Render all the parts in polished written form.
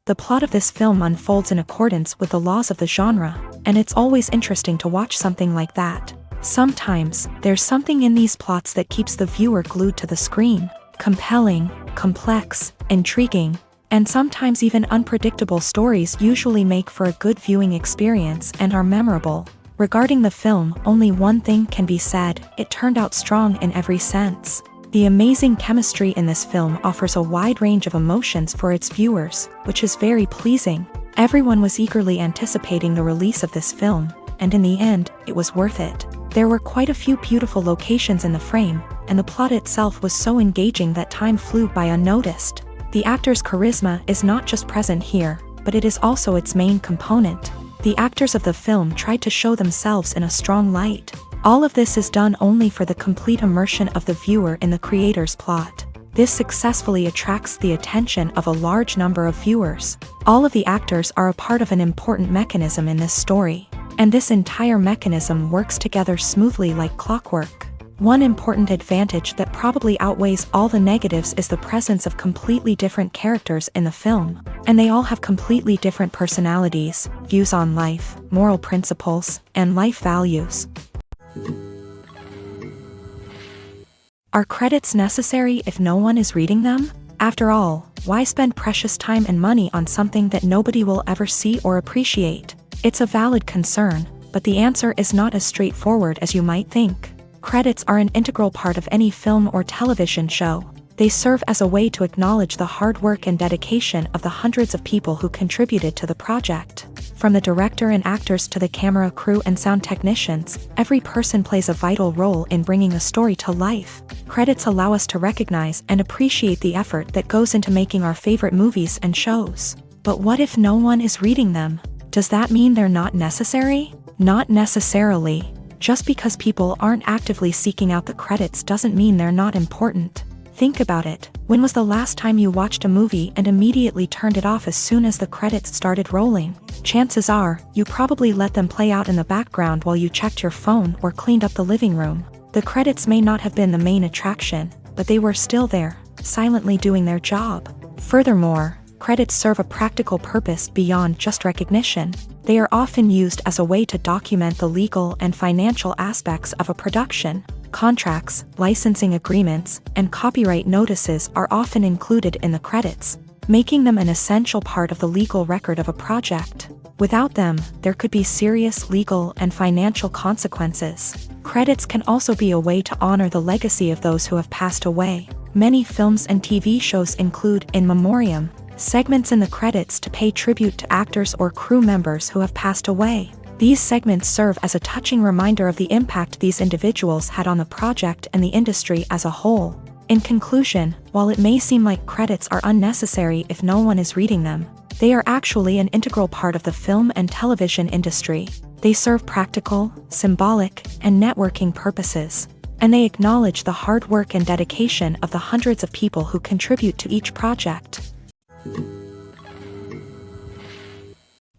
The plot of this film unfolds in accordance with the laws of the genre, and it's always interesting to watch something like that. Sometimes, there's something in these plots that keeps the viewer glued to the screen. Compelling, complex, intriguing, and sometimes even unpredictable stories usually make for a good viewing experience and are memorable. Regarding the film, only one thing can be said: it turned out strong in every sense. The amazing chemistry in this film offers a wide range of emotions for its viewers, which is very pleasing. Everyone was eagerly anticipating the release of this film, and in the end, it was worth it. There were quite a few beautiful locations in the frame, and the plot itself was so engaging that time flew by unnoticed. The actor's charisma is not just present here, but it is also its main component. The actors of the film tried to show themselves in a strong light. All of this is done only for the complete immersion of the viewer in the creator's plot. This successfully attracts the attention of a large number of viewers. All of the actors are a part of an important mechanism in this story, and this entire mechanism works together smoothly like clockwork. One important advantage that probably outweighs all the negatives is the presence of completely different characters in the film, and they all have completely different personalities, views on life, moral principles, and life values. Are credits necessary if no one is reading them? After all, why spend precious time and money on something that nobody will ever see or appreciate? It's a valid concern, but the answer is not as straightforward as you might think. Credits are an integral part of any film or television show. They serve as a way to acknowledge the hard work and dedication of the hundreds of people who contributed to the project. From the director and actors to the camera crew and sound technicians, every person plays a vital role in bringing a story to life. Credits allow us to recognize and appreciate the effort that goes into making our favorite movies and shows. But what if no one is reading them? Does that mean they're not necessary? Not necessarily. Just because people aren't actively seeking out the credits doesn't mean they're not important. Think about it. When was the last time you watched a movie and immediately turned it off as soon as the credits started rolling? Chances are, you probably let them play out in the background while you checked your phone or cleaned up the living room. The credits may not have been the main attraction, but they were still there, silently doing their job. Furthermore, credits serve a practical purpose beyond just recognition. They are often used as a way to document the legal and financial aspects of a production. Contracts, licensing agreements, and copyright notices are often included in the credits, making them an essential part of the legal record of a project. Without them, there could be serious legal and financial consequences. Credits can also be a way to honor the legacy of those who have passed away. Many films and TV shows include in memoriam segments in the credits to pay tribute to actors or crew members who have passed away. These segments serve as a touching reminder of the impact these individuals had on the project and the industry as a whole. In conclusion, while it may seem like credits are unnecessary if no one is reading them, they are actually an integral part of the film and television industry. They serve practical, symbolic, and networking purposes, and they acknowledge the hard work and dedication of the hundreds of people who contribute to each project.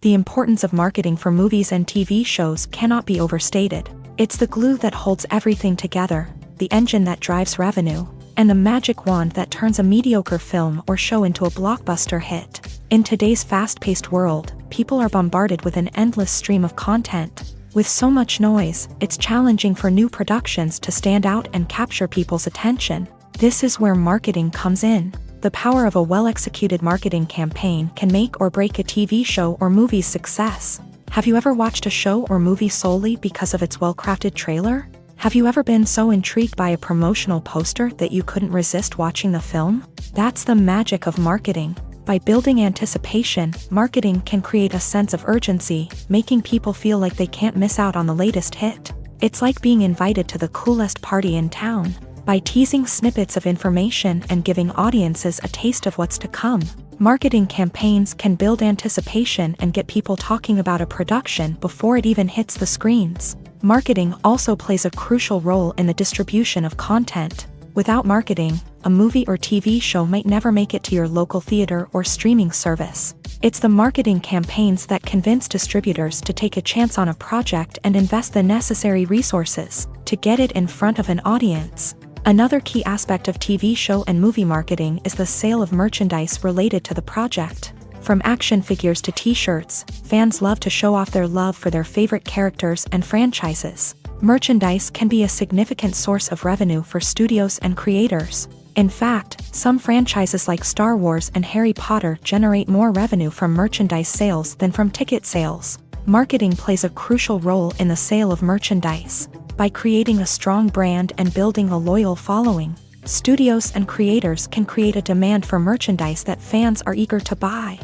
The importance of marketing for movies and TV shows cannot be overstated. It's the glue that holds everything together, the engine that drives revenue, and the magic wand that turns a mediocre film or show into a blockbuster hit. In today's fast-paced world, people are bombarded with an endless stream of content. With so much noise, it's challenging for new productions to stand out and capture people's attention. This is where marketing comes in. The power of a well-executed marketing campaign can make or break a TV show or movie's success. Have you ever watched a show or movie solely because of its well-crafted trailer? Have you ever been so intrigued by a promotional poster that you couldn't resist watching the film? That's the magic of marketing. By building anticipation, marketing can create a sense of urgency, making people feel like they can't miss out on the latest hit. It's like being invited to the coolest party in town. By teasing snippets of information and giving audiences a taste of what's to come, marketing campaigns can build anticipation and get people talking about a production before it even hits the screens. Marketing also plays a crucial role in the distribution of content. Without marketing, a movie or TV show might never make it to your local theater or streaming service. It's the marketing campaigns that convince distributors to take a chance on a project and invest the necessary resources to get it in front of an audience. Another key aspect of TV show and movie marketing is the sale of merchandise related to the project. From action figures to t-shirts, fans love to show off their love for their favorite characters and franchises. Merchandise can be a significant source of revenue for studios and creators. In fact, some franchises like Star Wars and Harry Potter generate more revenue from merchandise sales than from ticket sales. Marketing plays a crucial role in the sale of merchandise. By creating a strong brand and building a loyal following, studios and creators can create a demand for merchandise that fans are eager to buy.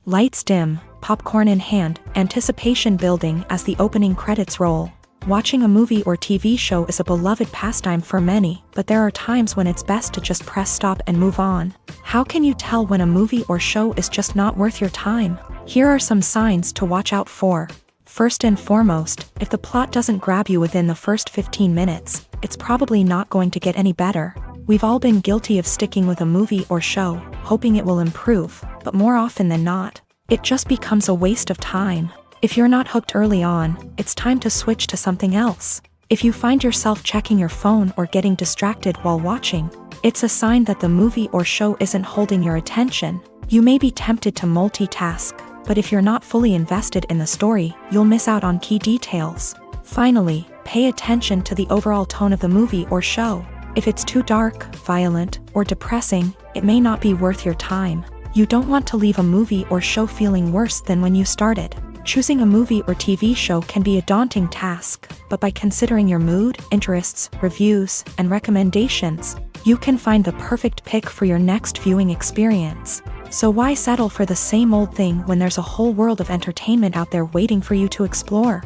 Lights dim, popcorn in hand, anticipation building as the opening credits roll. Watching a movie or TV show is a beloved pastime for many, but there are times when it's best to just press stop and move on. How can you tell when a movie or show is just not worth your time? Here are some signs to watch out for. First and foremost, if the plot doesn't grab you within the first 15 minutes, it's probably not going to get any better. We've all been guilty of sticking with a movie or show, hoping it will improve, but more often than not, it just becomes a waste of time. If you're not hooked early on, it's time to switch to something else. If you find yourself checking your phone or getting distracted while watching, it's a sign that the movie or show isn't holding your attention. You may be tempted to multitask, but if you're not fully invested in the story, you'll miss out on key details. Finally, pay attention to the overall tone of the movie or show. If it's too dark, violent, or depressing, it may not be worth your time. You don't want to leave a movie or show feeling worse than when you started. Choosing a movie or TV show can be a daunting task, but by considering your mood, interests, reviews, and recommendations, you can find the perfect pick for your next viewing experience. So why settle for the same old thing when there's a whole world of entertainment out there waiting for you to explore?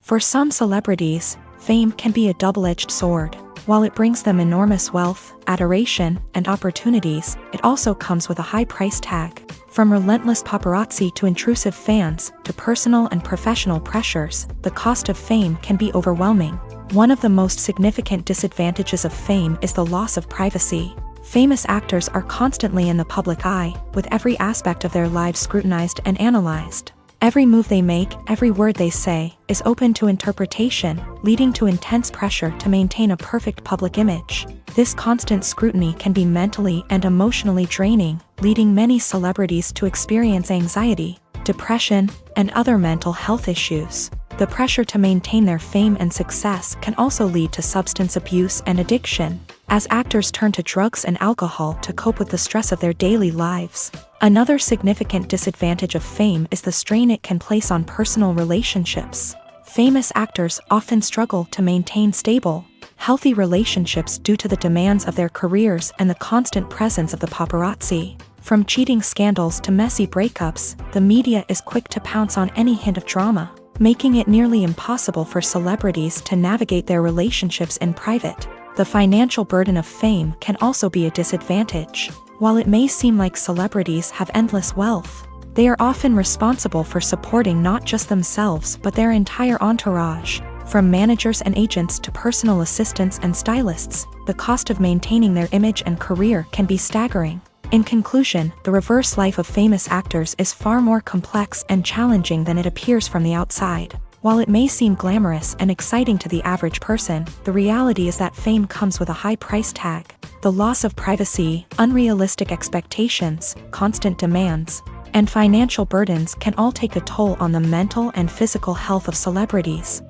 For some celebrities, fame can be a double-edged sword. While it brings them enormous wealth, adoration, and opportunities, it also comes with a high price tag. From relentless paparazzi to intrusive fans, to personal and professional pressures, the cost of fame can be overwhelming. One of the most significant disadvantages of fame is the loss of privacy. Famous actors are constantly in the public eye, with every aspect of their lives scrutinized and analyzed. Every move they make, every word they say, is open to interpretation, leading to intense pressure to maintain a perfect public image. This constant scrutiny can be mentally and emotionally draining, leading many celebrities to experience anxiety, depression, and other mental health issues. The pressure to maintain their fame and success can also lead to substance abuse and addiction, as actors turn to drugs and alcohol to cope with the stress of their daily lives. Another significant disadvantage of fame is the strain it can place on personal relationships. Famous actors often struggle to maintain stable, healthy relationships due to the demands of their careers and the constant presence of the paparazzi. From cheating scandals to messy breakups, the media is quick to pounce on any hint of drama, making it nearly impossible for celebrities to navigate their relationships in private. The financial burden of fame can also be a disadvantage. While it may seem like celebrities have endless wealth, they are often responsible for supporting not just themselves but their entire entourage. From managers and agents to personal assistants and stylists, the cost of maintaining their image and career can be staggering. In conclusion, the reverse life of famous actors is far more complex and challenging than it appears from the outside. While it may seem glamorous and exciting to the average person, the reality is that fame comes with a high price tag. The loss of privacy, unrealistic expectations, constant demands, and financial burdens can all take a toll on the mental and physical health of celebrities.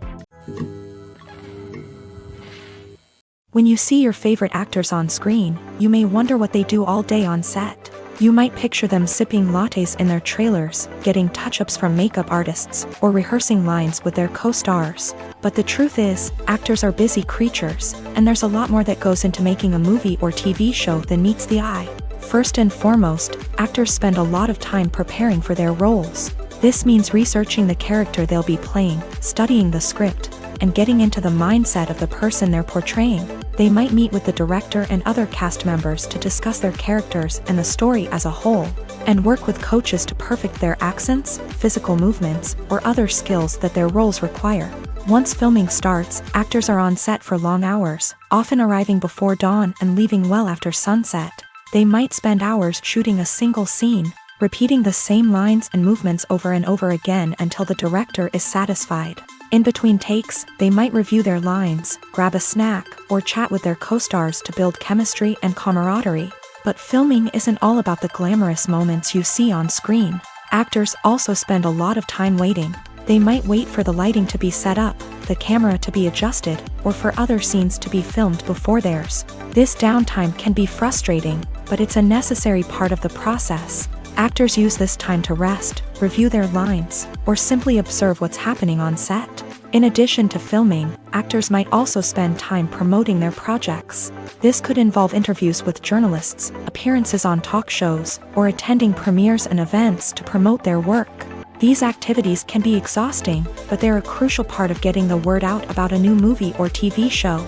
When you see your favorite actors on screen, you may wonder what they do all day on set. You might picture them sipping lattes in their trailers, getting touch-ups from makeup artists, or rehearsing lines with their co-stars. But the truth is, actors are busy creatures, and there's a lot more that goes into making a movie or TV show than meets the eye. First and foremost, actors spend a lot of time preparing for their roles. This means researching the character they'll be playing, studying the script, and getting into the mindset of the person they're portraying. They might meet with the director and other cast members to discuss their characters and the story as a whole, and work with coaches to perfect their accents, physical movements, or other skills that their roles require. Once filming starts, actors are on set for long hours, often arriving before dawn and leaving well after sunset. They might spend hours shooting a single scene, repeating the same lines and movements over and over again until the director is satisfied. In between takes, they might review their lines, grab a snack, or chat with their co-stars to build chemistry and camaraderie. But filming isn't all about the glamorous moments you see on screen. Actors also spend a lot of time waiting. They might wait for the lighting to be set up, the camera to be adjusted, or for other scenes to be filmed before theirs. This downtime can be frustrating, but it's a necessary part of the process. Actors use this time to rest, review their lines, or simply observe what's happening on set. In addition to filming, actors might also spend time promoting their projects. This could involve interviews with journalists, appearances on talk shows, or attending premieres and events to promote their work. These activities can be exhausting, but they're a crucial part of getting the word out about a new movie or TV show.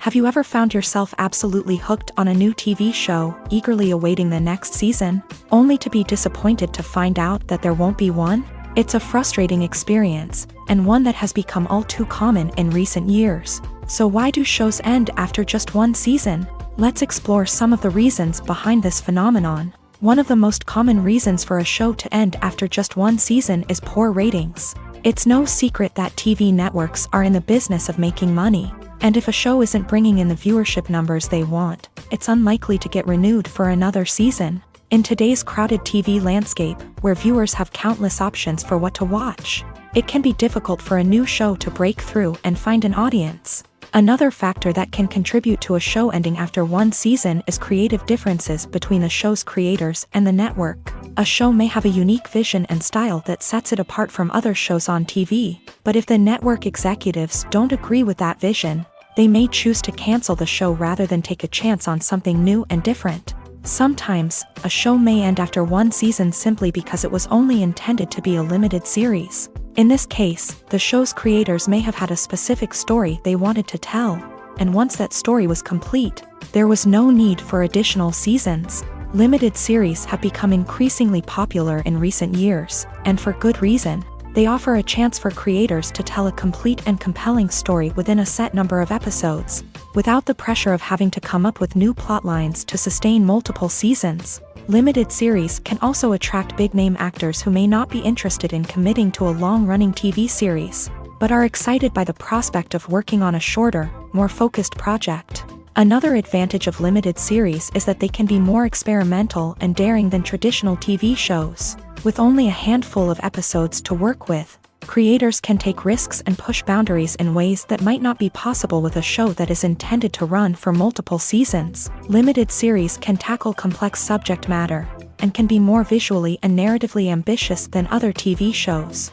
Have you ever found yourself absolutely hooked on a new TV show, eagerly awaiting the next season, only to be disappointed to find out that there won't be one? It's a frustrating experience, and one that has become all too common in recent years. So why do shows end after just one season? Let's explore some of the reasons behind this phenomenon. One of the most common reasons for a show to end after just one season is poor ratings. It's no secret that TV networks are in the business of making money. And if a show isn't bringing in the viewership numbers they want, it's unlikely to get renewed for another season. In today's crowded TV landscape, where viewers have countless options for what to watch, it can be difficult for a new show to break through and find an audience. Another factor that can contribute to a show ending after one season is creative differences between the show's creators and the network. A show may have a unique vision and style that sets it apart from other shows on TV, but if the network executives don't agree with that vision, they may choose to cancel the show rather than take a chance on something new and different. Sometimes, a show may end after one season simply because it was only intended to be a limited series. In this case, the show's creators may have had a specific story they wanted to tell, and once that story was complete, there was no need for additional seasons. Limited series have become increasingly popular in recent years, and for good reason. They offer a chance for creators to tell a complete and compelling story within a set number of episodes, without the pressure of having to come up with new plotlines to sustain multiple seasons. Limited series can also attract big-name actors who may not be interested in committing to a long-running TV series, but are excited by the prospect of working on a shorter, more focused project. Another advantage of limited series is that they can be more experimental and daring than traditional TV shows. With only a handful of episodes to work with, creators can take risks and push boundaries in ways that might not be possible with a show that is intended to run for multiple seasons. Limited series can tackle complex subject matter, and can be more visually and narratively ambitious than other TV shows.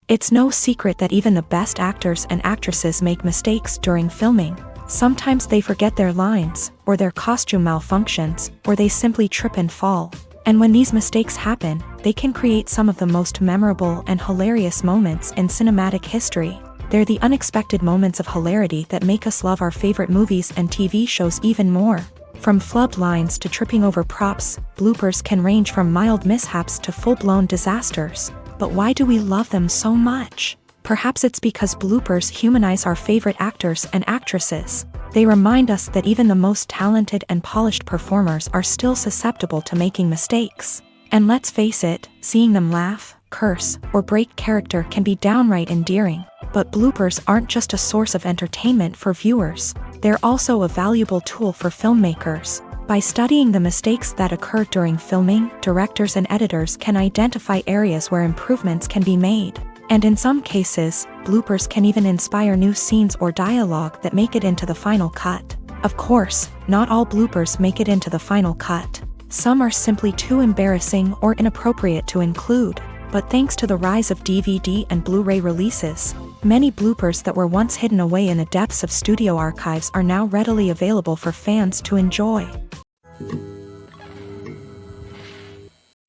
It's no secret that even the best actors and actresses make mistakes during filming. Sometimes they forget their lines, or their costume malfunctions, or they simply trip and fall. And when these mistakes happen, they can create some of the most memorable and hilarious moments in cinematic history. They're the unexpected moments of hilarity that make us love our favorite movies and TV shows even more. From flubbed lines to tripping over props, bloopers can range from mild mishaps to full-blown disasters. But why do we love them so much? Perhaps it's because bloopers humanize our favorite actors and actresses. They remind us that even the most talented and polished performers are still susceptible to making mistakes. And let's face it, seeing them laugh, curse, or break character can be downright endearing. But bloopers aren't just a source of entertainment for viewers. They're also a valuable tool for filmmakers. By studying the mistakes that occur during filming, directors and editors can identify areas where improvements can be made. And in some cases, bloopers can even inspire new scenes or dialogue that make it into the final cut. Of course, not all bloopers make it into the final cut. Some are simply too embarrassing or inappropriate to include. But thanks to the rise of DVD and Blu-ray releases, many bloopers that were once hidden away in the depths of studio archives are now readily available for fans to enjoy.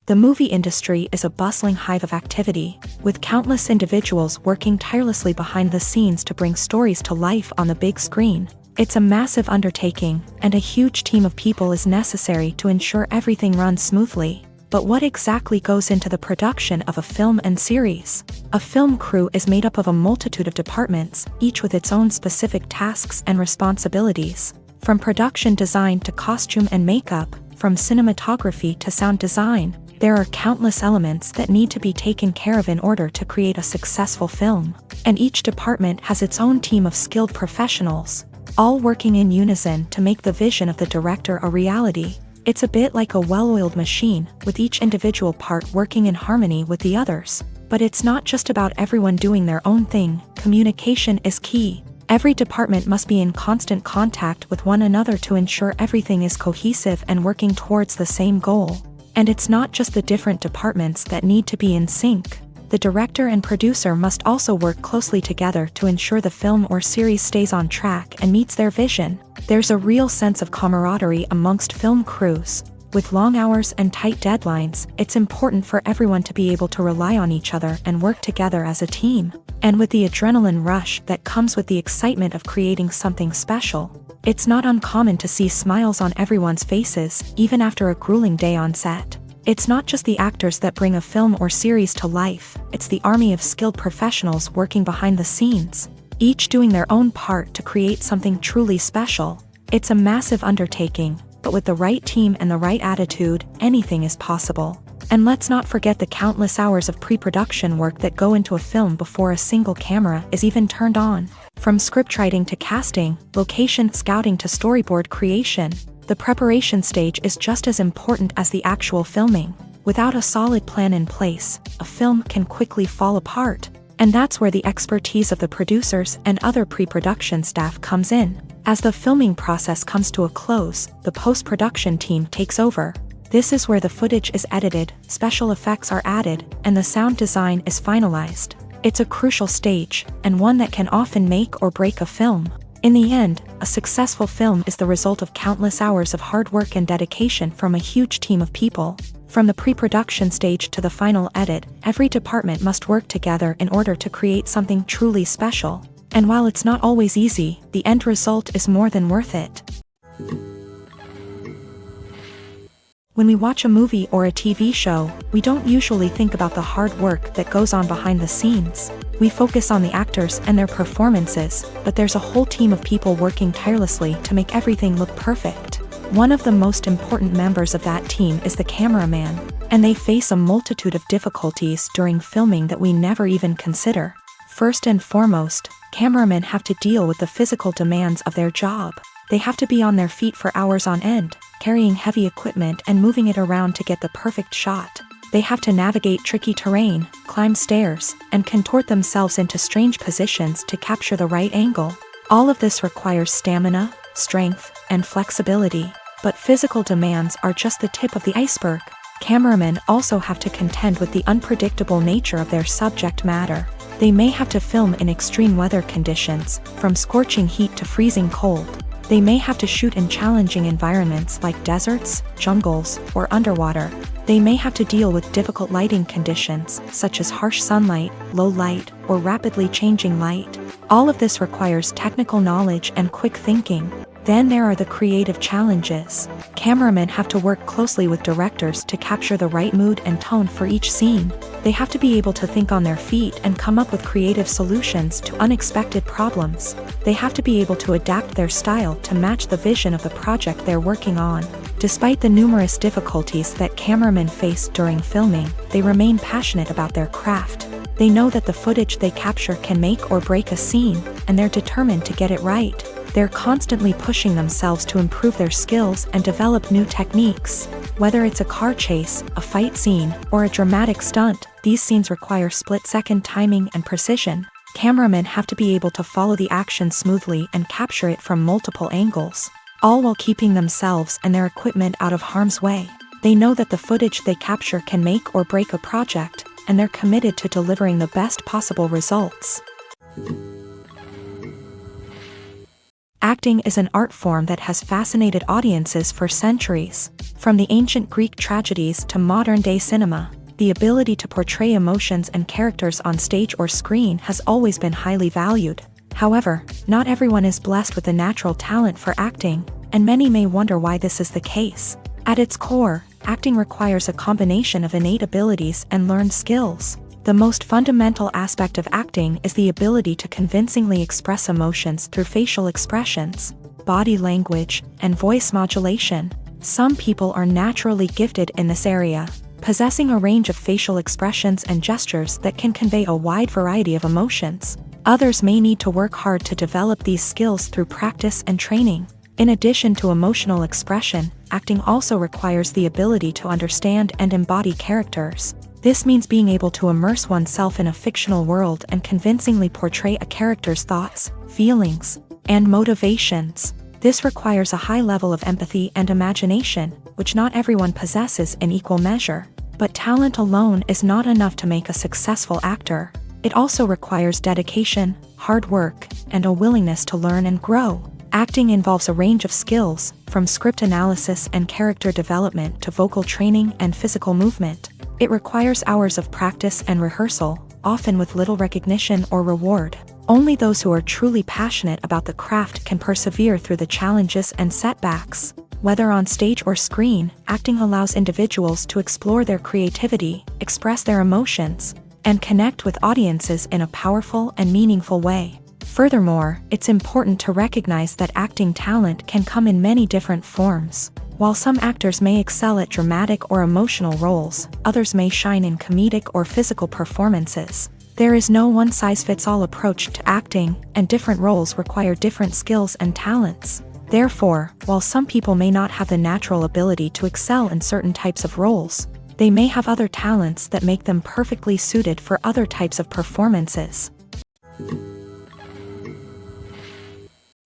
The movie industry is a bustling hive of activity, with countless individuals working tirelessly behind the scenes to bring stories to life on the big screen. It's a massive undertaking, and a huge team of people is necessary to ensure everything runs smoothly. But what exactly goes into the production of a film and series? A film crew is made up of a multitude of departments, each with its own specific tasks and responsibilities. From production design to costume and makeup, from cinematography to sound design, there are countless elements that need to be taken care of in order to create a successful film. And each department has its own team of skilled professionals, all working in unison to make the vision of the director a reality. It's a bit like a well-oiled machine, with each individual part working in harmony with the others. But it's not just about everyone doing their own thing. Communication is key. Every department must be in constant contact with one another to ensure everything is cohesive and working towards the same goal. And it's not just the different departments that need to be in sync. The director and producer must also work closely together to ensure the film or series stays on track and meets their vision. There's a real sense of camaraderie amongst film crews. With long hours and tight deadlines, it's important for everyone to be able to rely on each other and work together as a team. And with the adrenaline rush that comes with the excitement of creating something special, it's not uncommon to see smiles on everyone's faces, even after a grueling day on set. It's not just the actors that bring a film or series to life, it's the army of skilled professionals working behind the scenes, each doing their own part to create something truly special. It's a massive undertaking, but with the right team and the right attitude, anything is possible. And let's not forget the countless hours of pre-production work that go into a film before a single camera is even turned on. From scriptwriting to casting, location scouting to storyboard creation, the preparation stage is just as important as the actual filming. Without a solid plan in place, a film can quickly fall apart. And that's where the expertise of the producers and other pre-production staff comes in. As the filming process comes to a close, the post-production team takes over. This is where the footage is edited, special effects are added, and the sound design is finalized. It's a crucial stage, and one that can often make or break a film. In the end, a successful film is the result of countless hours of hard work and dedication from a huge team of people. From the pre-production stage to the final edit, every department must work together in order to create something truly special. And while it's not always easy, the end result is more than worth it. When we watch a movie or a TV show, we don't usually think about the hard work that goes on behind the scenes. We focus on the actors and their performances, but there's a whole team of people working tirelessly to make everything look perfect. One of the most important members of that team is the cameraman, and they face a multitude of difficulties during filming that we never even consider. First and foremost, cameramen have to deal with the physical demands of their job. They have to be on their feet for hours on end, carrying heavy equipment and moving it around to get the perfect shot. They have to navigate tricky terrain, climb stairs, and contort themselves into strange positions to capture the right angle. All of this requires stamina, strength, and flexibility. But physical demands are just the tip of the iceberg. Cameramen also have to contend with the unpredictable nature of their subject matter. They may have to film in extreme weather conditions, from scorching heat to freezing cold. They may have to shoot in challenging environments like deserts, jungles, or underwater. They may have to deal with difficult lighting conditions, such as harsh sunlight, low light, or rapidly changing light. All of this requires technical knowledge and quick thinking. Then there are the creative challenges. Cameramen have to work closely with directors to capture the right mood and tone for each scene. They have to be able to think on their feet and come up with creative solutions to unexpected problems. They have to be able to adapt their style to match the vision of the project they're working on. Despite the numerous difficulties that cameramen face during filming, they remain passionate about their craft. They know that the footage they capture can make or break a scene, and they're determined to get it right. They're constantly pushing themselves to improve their skills and develop new techniques. Whether it's a car chase, a fight scene, or a dramatic stunt, these scenes require split-second timing and precision. Cameramen have to be able to follow the action smoothly and capture it from multiple angles, all while keeping themselves and their equipment out of harm's way. They know that the footage they capture can make or break a project, and they're committed to delivering the best possible results. Acting is an art form that has fascinated audiences for centuries. From the ancient Greek tragedies to modern-day cinema, the ability to portray emotions and characters on stage or screen has always been highly valued. However, not everyone is blessed with a natural talent for acting, and many may wonder why this is the case. At its core, acting requires a combination of innate abilities and learned skills. The most fundamental aspect of acting is the ability to convincingly express emotions through facial expressions, body language, and voice modulation. Some people are naturally gifted in this area, possessing a range of facial expressions and gestures that can convey a wide variety of emotions. Others may need to work hard to develop these skills through practice and training. In addition to emotional expression, acting also requires the ability to understand and embody characters. This means being able to immerse oneself in a fictional world and convincingly portray a character's thoughts, feelings, and motivations. This requires a high level of empathy and imagination, which not everyone possesses in equal measure. But talent alone is not enough to make a successful actor. It also requires dedication, hard work, and a willingness to learn and grow. Acting involves a range of skills, from script analysis and character development to vocal training and physical movement. It requires hours of practice and rehearsal, often with little recognition or reward. Only those who are truly passionate about the craft can persevere through the challenges and setbacks. Whether on stage or screen, acting allows individuals to explore their creativity, express their emotions, and connect with audiences in a powerful and meaningful way. Furthermore, it's important to recognize that acting talent can come in many different forms. While some actors may excel at dramatic or emotional roles, others may shine in comedic or physical performances. There is no one-size-fits-all approach to acting, and different roles require different skills and talents. Therefore, while some people may not have the natural ability to excel in certain types of roles, they may have other talents that make them perfectly suited for other types of performances.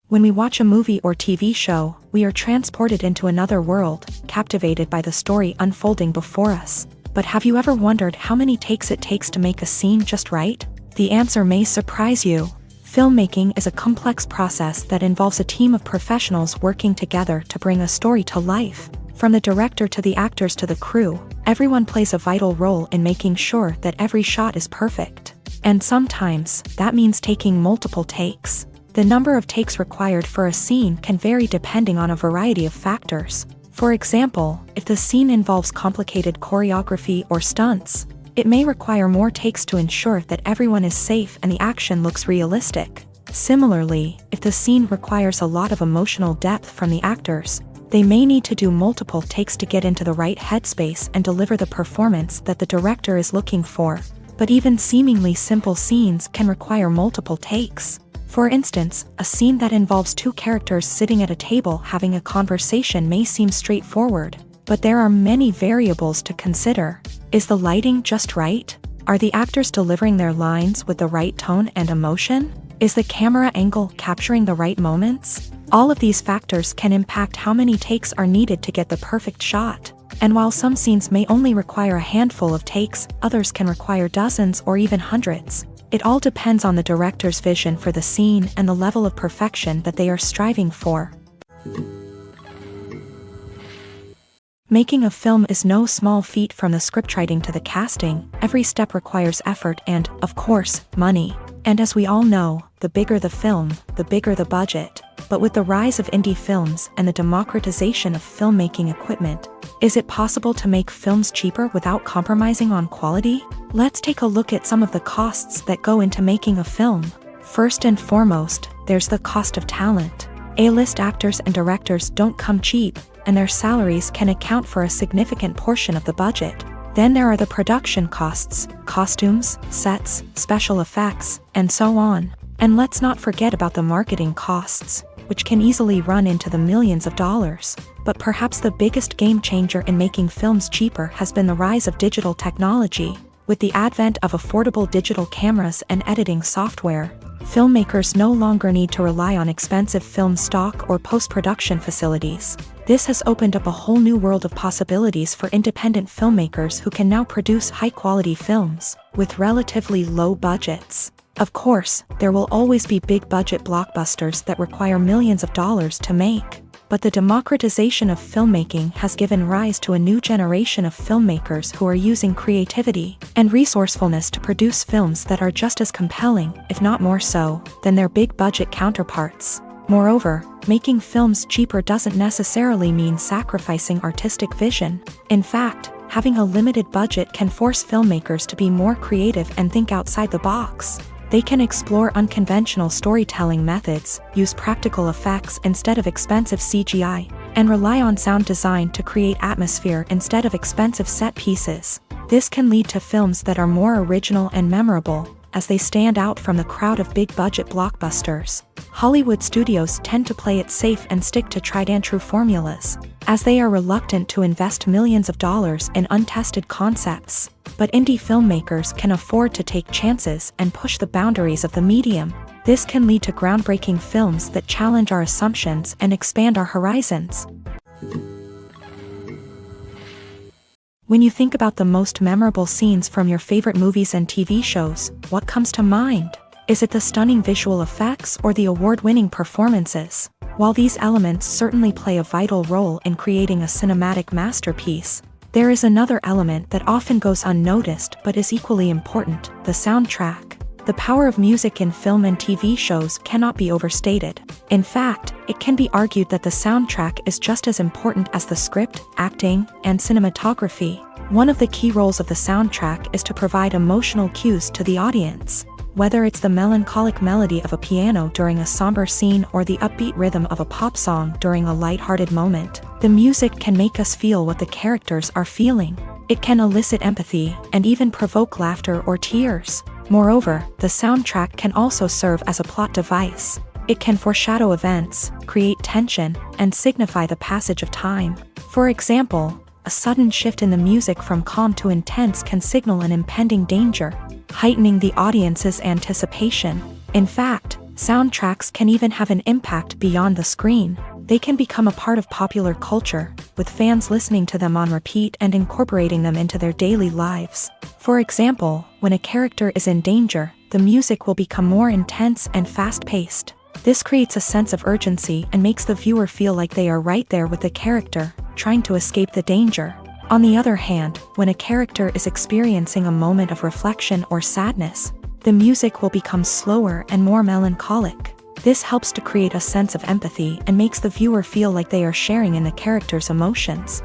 When we watch a movie or TV show, we are transported into another world, captivated by the story unfolding before us. But have you ever wondered how many takes it takes to make a scene just right? The answer may surprise you. Filmmaking is a complex process that involves a team of professionals working together to bring a story to life. From the director to the actors to the crew, everyone plays a vital role in making sure that every shot is perfect. And sometimes, that means taking multiple takes. The number of takes required for a scene can vary depending on a variety of factors. For example, if the scene involves complicated choreography or stunts, it may require more takes to ensure that everyone is safe and the action looks realistic. Similarly, if the scene requires a lot of emotional depth from the actors, they may need to do multiple takes to get into the right headspace and deliver the performance that the director is looking for. But even seemingly simple scenes can require multiple takes. For instance, a scene that involves two characters sitting at a table having a conversation may seem straightforward, but there are many variables to consider. Is the lighting just right? Are the actors delivering their lines with the right tone and emotion? Is the camera angle capturing the right moments? All of these factors can impact how many takes are needed to get the perfect shot. And while some scenes may only require a handful of takes, others can require dozens or even hundreds. It all depends on the director's vision for the scene and the level of perfection that they are striving for. Making a film is no small feat. From the scriptwriting to the casting, every step requires effort and, of course, money. And as we all know, the bigger the film, the bigger the budget. But with the rise of indie films and the democratization of filmmaking equipment, is it possible to make films cheaper without compromising on quality? Let's take a look at some of the costs that go into making a film. First and foremost, there's the cost of talent. A-list actors and directors don't come cheap, and their salaries can account for a significant portion of the budget. Then there are the production costs, costumes, sets, special effects, and so on. And let's not forget about the marketing costs, which can easily run into the millions of dollars. But perhaps the biggest game changer in making films cheaper has been the rise of digital technology. With the advent of affordable digital cameras and editing software, filmmakers no longer need to rely on expensive film stock or post-production facilities. This has opened up a whole new world of possibilities for independent filmmakers who can now produce high-quality films with relatively low budgets. Of course, there will always be big-budget blockbusters that require millions of dollars to make. But the democratization of filmmaking has given rise to a new generation of filmmakers who are using creativity and resourcefulness to produce films that are just as compelling, if not more so, than their big-budget counterparts. Moreover, making films cheaper doesn't necessarily mean sacrificing artistic vision. In fact, having a limited budget can force filmmakers to be more creative and think outside the box. They can explore unconventional storytelling methods, use practical effects instead of expensive CGI, and rely on sound design to create atmosphere instead of expensive set pieces. This can lead to films that are more original and memorable, as they stand out from the crowd of big-budget blockbusters. Hollywood studios tend to play it safe and stick to tried-and-true formulas, as they are reluctant to invest millions of dollars in untested concepts. But indie filmmakers can afford to take chances and push the boundaries of the medium. This can lead to groundbreaking films that challenge our assumptions and expand our horizons. When you think about the most memorable scenes from your favorite movies and TV shows, what comes to mind? Is it the stunning visual effects or the award-winning performances? While these elements certainly play a vital role in creating a cinematic masterpiece, there is another element that often goes unnoticed but is equally important: the soundtrack. The power of music in film and TV shows cannot be overstated. In fact, it can be argued that the soundtrack is just as important as the script, acting, and cinematography. One of the key roles of the soundtrack is to provide emotional cues to the audience. Whether it's the melancholic melody of a piano during a somber scene or the upbeat rhythm of a pop song during a lighthearted moment, the music can make us feel what the characters are feeling. It can elicit empathy and even provoke laughter or tears. Moreover, the soundtrack can also serve as a plot device. It can foreshadow events, create tension, and signify the passage of time. For example, a sudden shift in the music from calm to intense can signal an impending danger, heightening the audience's anticipation. In fact, soundtracks can even have an impact beyond the screen. They can become a part of popular culture, with fans listening to them on repeat and incorporating them into their daily lives. For example, when a character is in danger, the music will become more intense and fast-paced. This creates a sense of urgency and makes the viewer feel like they are right there with the character, trying to escape the danger. On the other hand, when a character is experiencing a moment of reflection or sadness, the music will become slower and more melancholic. This helps to create a sense of empathy and makes the viewer feel like they are sharing in the character's emotions.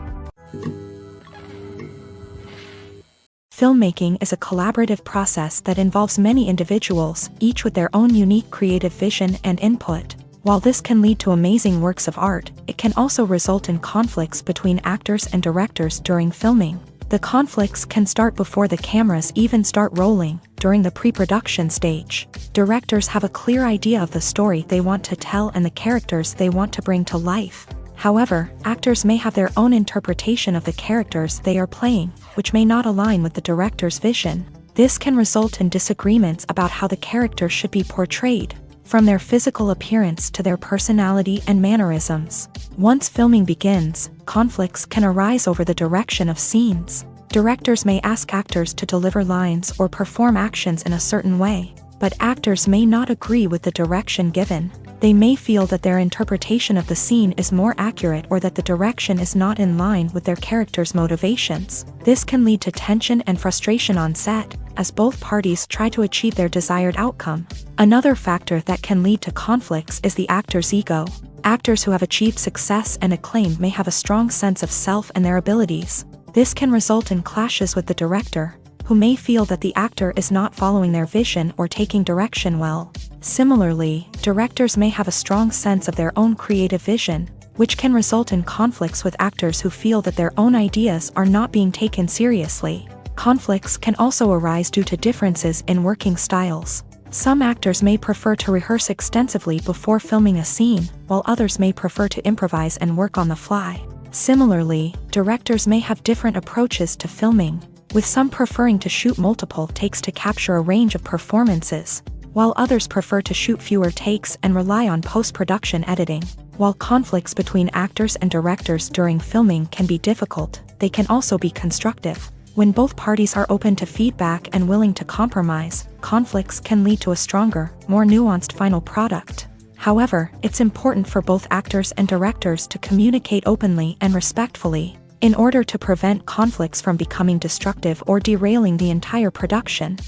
Filmmaking is a collaborative process that involves many individuals, each with their own unique creative vision and input. While this can lead to amazing works of art, it can also result in conflicts between actors and directors during filming. The conflicts can start before the cameras even start rolling, during the pre-production stage. Directors have a clear idea of the story they want to tell and the characters they want to bring to life. However, actors may have their own interpretation of the characters they are playing, which may not align with the director's vision. This can result in disagreements about how the character should be portrayed, from their physical appearance to their personality and mannerisms. Once filming begins, conflicts can arise over the direction of scenes. Directors may ask actors to deliver lines or perform actions in a certain way, but actors may not agree with the direction given. They may feel that their interpretation of the scene is more accurate or that the direction is not in line with their character's motivations. This can lead to tension and frustration on set, as both parties try to achieve their desired outcome. Another factor that can lead to conflicts is the actor's ego. Actors who have achieved success and acclaim may have a strong sense of self and their abilities. This can result in clashes with the director, who may feel that the actor is not following their vision or taking direction well. Similarly, directors may have a strong sense of their own creative vision, which can result in conflicts with actors who feel that their own ideas are not being taken seriously. Conflicts can also arise due to differences in working styles. Some actors may prefer to rehearse extensively before filming a scene, while others may prefer to improvise and work on the fly. Similarly, directors may have different approaches to filming, with some preferring to shoot multiple takes to capture a range of performances, while others prefer to shoot fewer takes and rely on post-production editing. While conflicts between actors and directors during filming can be difficult, they can also be constructive. When both parties are open to feedback and willing to compromise, conflicts can lead to a stronger, more nuanced final product. However, it's important for both actors and directors to communicate openly and respectfully, in order to prevent conflicts from becoming destructive or derailing the entire production.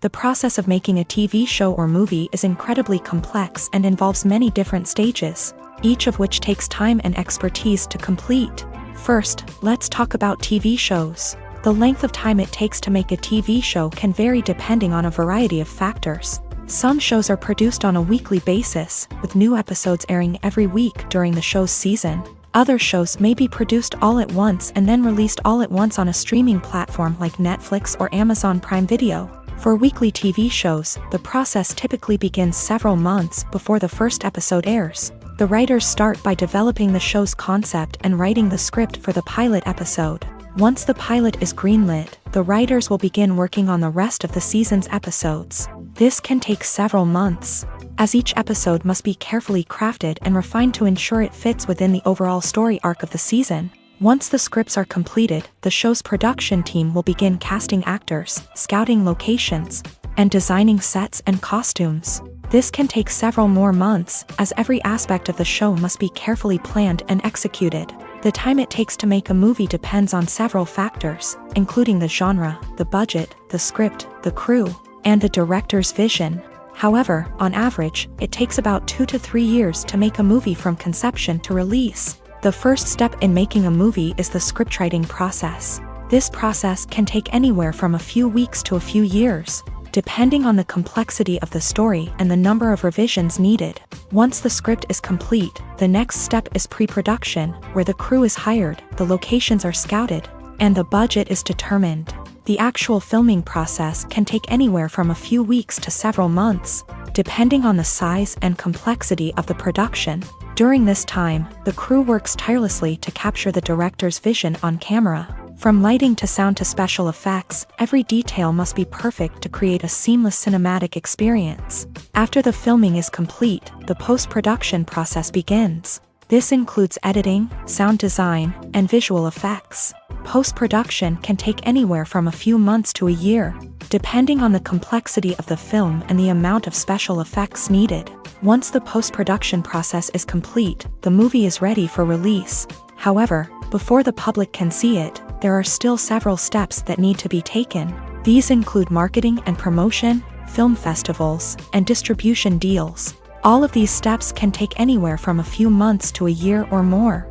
The process of making a TV show or movie is incredibly complex and involves many different stages, each of which takes time and expertise to complete. First, let's talk about TV shows. The length of time it takes to make a TV show can vary depending on a variety of factors. Some shows are produced on a weekly basis, with new episodes airing every week during the show's season. Other shows may be produced all at once and then released all at once on a streaming platform like Netflix or Amazon Prime Video. For weekly TV shows, the process typically begins several months before the first episode airs. The writers start by developing the show's concept and writing the script for the pilot episode. Once the pilot is greenlit, the writers will begin working on the rest of the season's episodes. This can take several months, as each episode must be carefully crafted and refined to ensure it fits within the overall story arc of the season. Once the scripts are completed, the show's production team will begin casting actors, scouting locations, and designing sets and costumes. This can take several more months, as every aspect of the show must be carefully planned and executed. The time it takes to make a movie depends on several factors, including the genre, the budget, the script, the crew, and the director's vision. However, on average, it takes about 2 to 3 years to make a movie from conception to release. The first step in making a movie is the scriptwriting process. This process can take anywhere from a few weeks to a few years, depending on the complexity of the story and the number of revisions needed. Once the script is complete, the next step is pre-production, where the crew is hired, the locations are scouted, and the budget is determined. The actual filming process can take anywhere from a few weeks to several months, depending on the size and complexity of the production. During this time, the crew works tirelessly to capture the director's vision on camera. From lighting to sound to special effects, every detail must be perfect to create a seamless cinematic experience. After the filming is complete, the post-production process begins. This includes editing, sound design, and visual effects. Post-production can take anywhere from a few months to a year, depending on the complexity of the film and the amount of special effects needed. Once the post-production process is complete, the movie is ready for release. However, before the public can see it, there are still several steps that need to be taken. These include marketing and promotion, film festivals, and distribution deals. All of these steps can take anywhere from a few months to a year or more.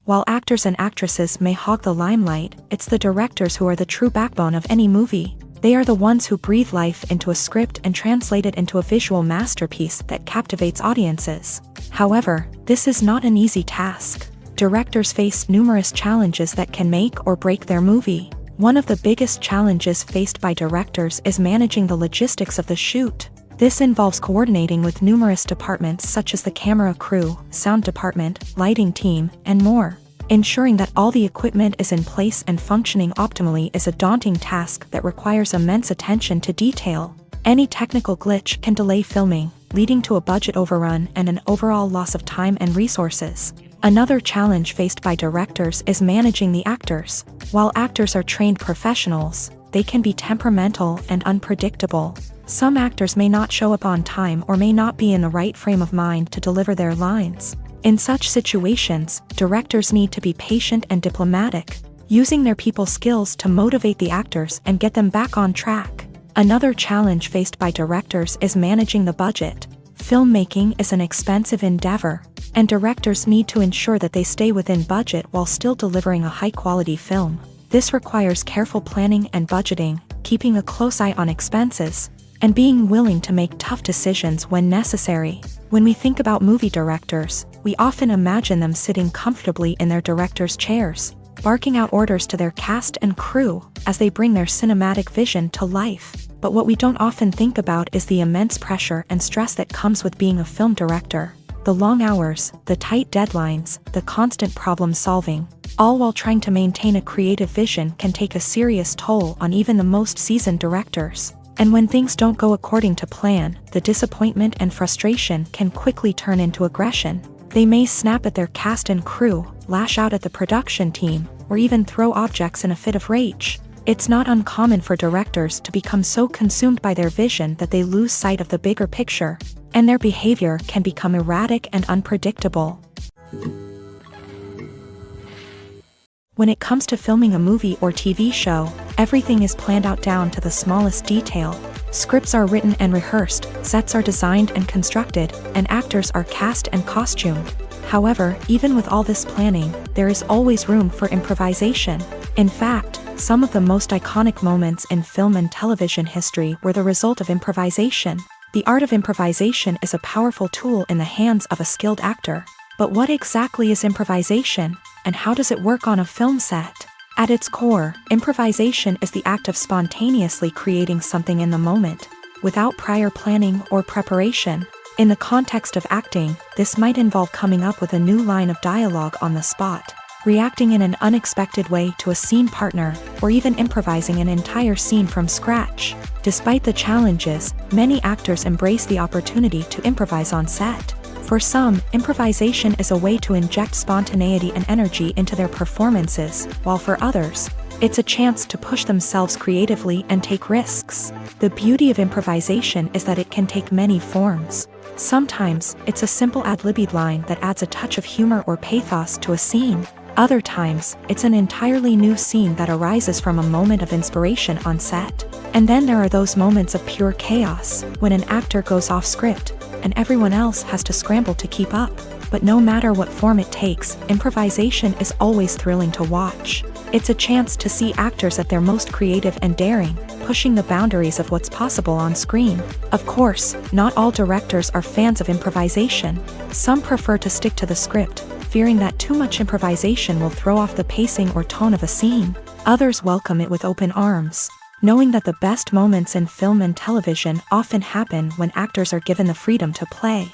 While actors and actresses may hog the limelight, it's the directors who are the true backbone of any movie. They are the ones who breathe life into a script and translate it into a visual masterpiece that captivates audiences. However, this is not an easy task. Directors face numerous challenges that can make or break their movie. One of the biggest challenges faced by directors is managing the logistics of the shoot. This involves coordinating with numerous departments such as the camera crew, sound department, lighting team, and more. Ensuring that all the equipment is in place and functioning optimally is a daunting task that requires immense attention to detail. Any technical glitch can delay filming, leading to a budget overrun and an overall loss of time and resources. Another challenge faced by directors is managing the actors. While actors are trained professionals, they can be temperamental and unpredictable. Some actors may not show up on time or may not be in the right frame of mind to deliver their lines. In such situations, directors need to be patient and diplomatic, using their people skills to motivate the actors and get them back on track. Another challenge faced by directors is managing the budget. Filmmaking is an expensive endeavor, and directors need to ensure that they stay within budget while still delivering a high-quality film. This requires careful planning and budgeting, keeping a close eye on expenses, and being willing to make tough decisions when necessary. When we think about movie directors, we often imagine them sitting comfortably in their director's chairs. barking out orders to their cast and crew as they bring their cinematic vision to life. But what we don't often think about is the immense pressure and stress that comes with being a film director. The long hours, the tight deadlines, the constant problem solving, all while trying to maintain a creative vision can take a serious toll on even the most seasoned directors. And when things don't go according to plan, the disappointment and frustration can quickly turn into aggression. They may snap at their cast and crew, lash out at the production team, or even throw objects in a fit of rage. It's not uncommon for directors to become so consumed by their vision that they lose sight of the bigger picture, and their behavior can become erratic and unpredictable. When it comes to filming a movie or TV show, everything is planned out down to the smallest detail. Scripts are written and rehearsed, sets are designed and constructed, and actors are cast and costumed. However, even with all this planning, there is always room for improvisation. In fact, some of the most iconic moments in film and television history were the result of improvisation. The art of improvisation is a powerful tool in the hands of a skilled actor. But what exactly is improvisation, and how does it work on a film set? At its core, improvisation is the act of spontaneously creating something in the moment, without prior planning or preparation. In the context of acting, this might involve coming up with a new line of dialogue on the spot, reacting in an unexpected way to a scene partner, or even improvising an entire scene from scratch. Despite the challenges, many actors embrace the opportunity to improvise on set. For some, improvisation is a way to inject spontaneity and energy into their performances, while for others, it's a chance to push themselves creatively and take risks. The beauty of improvisation is that it can take many forms. Sometimes, it's a simple ad-libbed line that adds a touch of humor or pathos to a scene. Other times, it's an entirely new scene that arises from a moment of inspiration on set. And then there are those moments of pure chaos, when an actor goes off script, and everyone else has to scramble to keep up. But no matter what form it takes, improvisation is always thrilling to watch. It's a chance to see actors at their most creative and daring, pushing the boundaries of what's possible on screen. Of course, not all directors are fans of improvisation. Some prefer to stick to the script, fearing that too much improvisation will throw off the pacing or tone of a scene. Others welcome it with open arms, knowing that the best moments in film and television often happen when actors are given the freedom to play.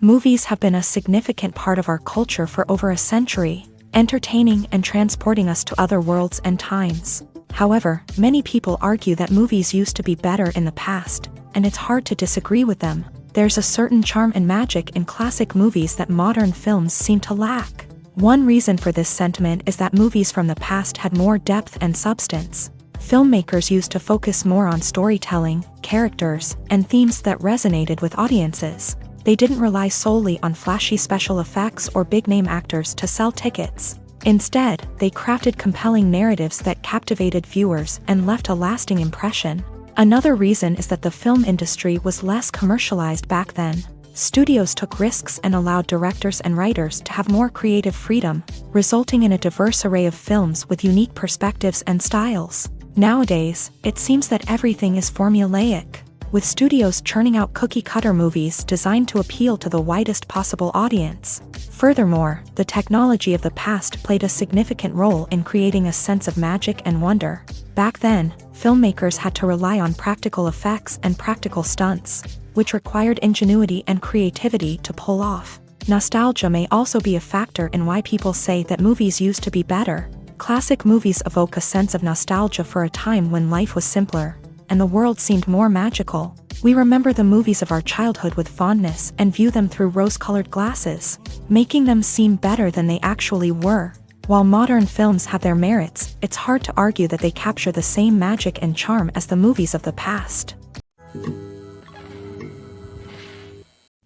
Movies have been a significant part of our culture for over a century, entertaining and transporting us to other worlds and times. However, many people argue that movies used to be better in the past, and it's hard to disagree with them. There's a certain charm and magic in classic movies that modern films seem to lack. One reason for this sentiment is that movies from the past had more depth and substance. Filmmakers used to focus more on storytelling, characters, and themes that resonated with audiences. They didn't rely solely on flashy special effects or big-name actors to sell tickets. Instead, they crafted compelling narratives that captivated viewers and left a lasting impression. Another reason is that the film industry was less commercialized back then. Studios took risks and allowed directors and writers to have more creative freedom, resulting in a diverse array of films with unique perspectives and styles. Nowadays, it seems that everything is formulaic, with studios churning out cookie-cutter movies designed to appeal to the widest possible audience. Furthermore, the technology of the past played a significant role in creating a sense of magic and wonder. Back then, filmmakers had to rely on practical effects and practical stunts, which required ingenuity and creativity to pull off. Nostalgia may also be a factor in why people say that movies used to be better. Classic movies evoke a sense of nostalgia for a time when life was simpler, and the world seemed more magical. We remember the movies of our childhood with fondness and view them through rose-colored glasses, making them seem better than they actually were. While modern films have their merits, it's hard to argue that they capture the same magic and charm as the movies of the past.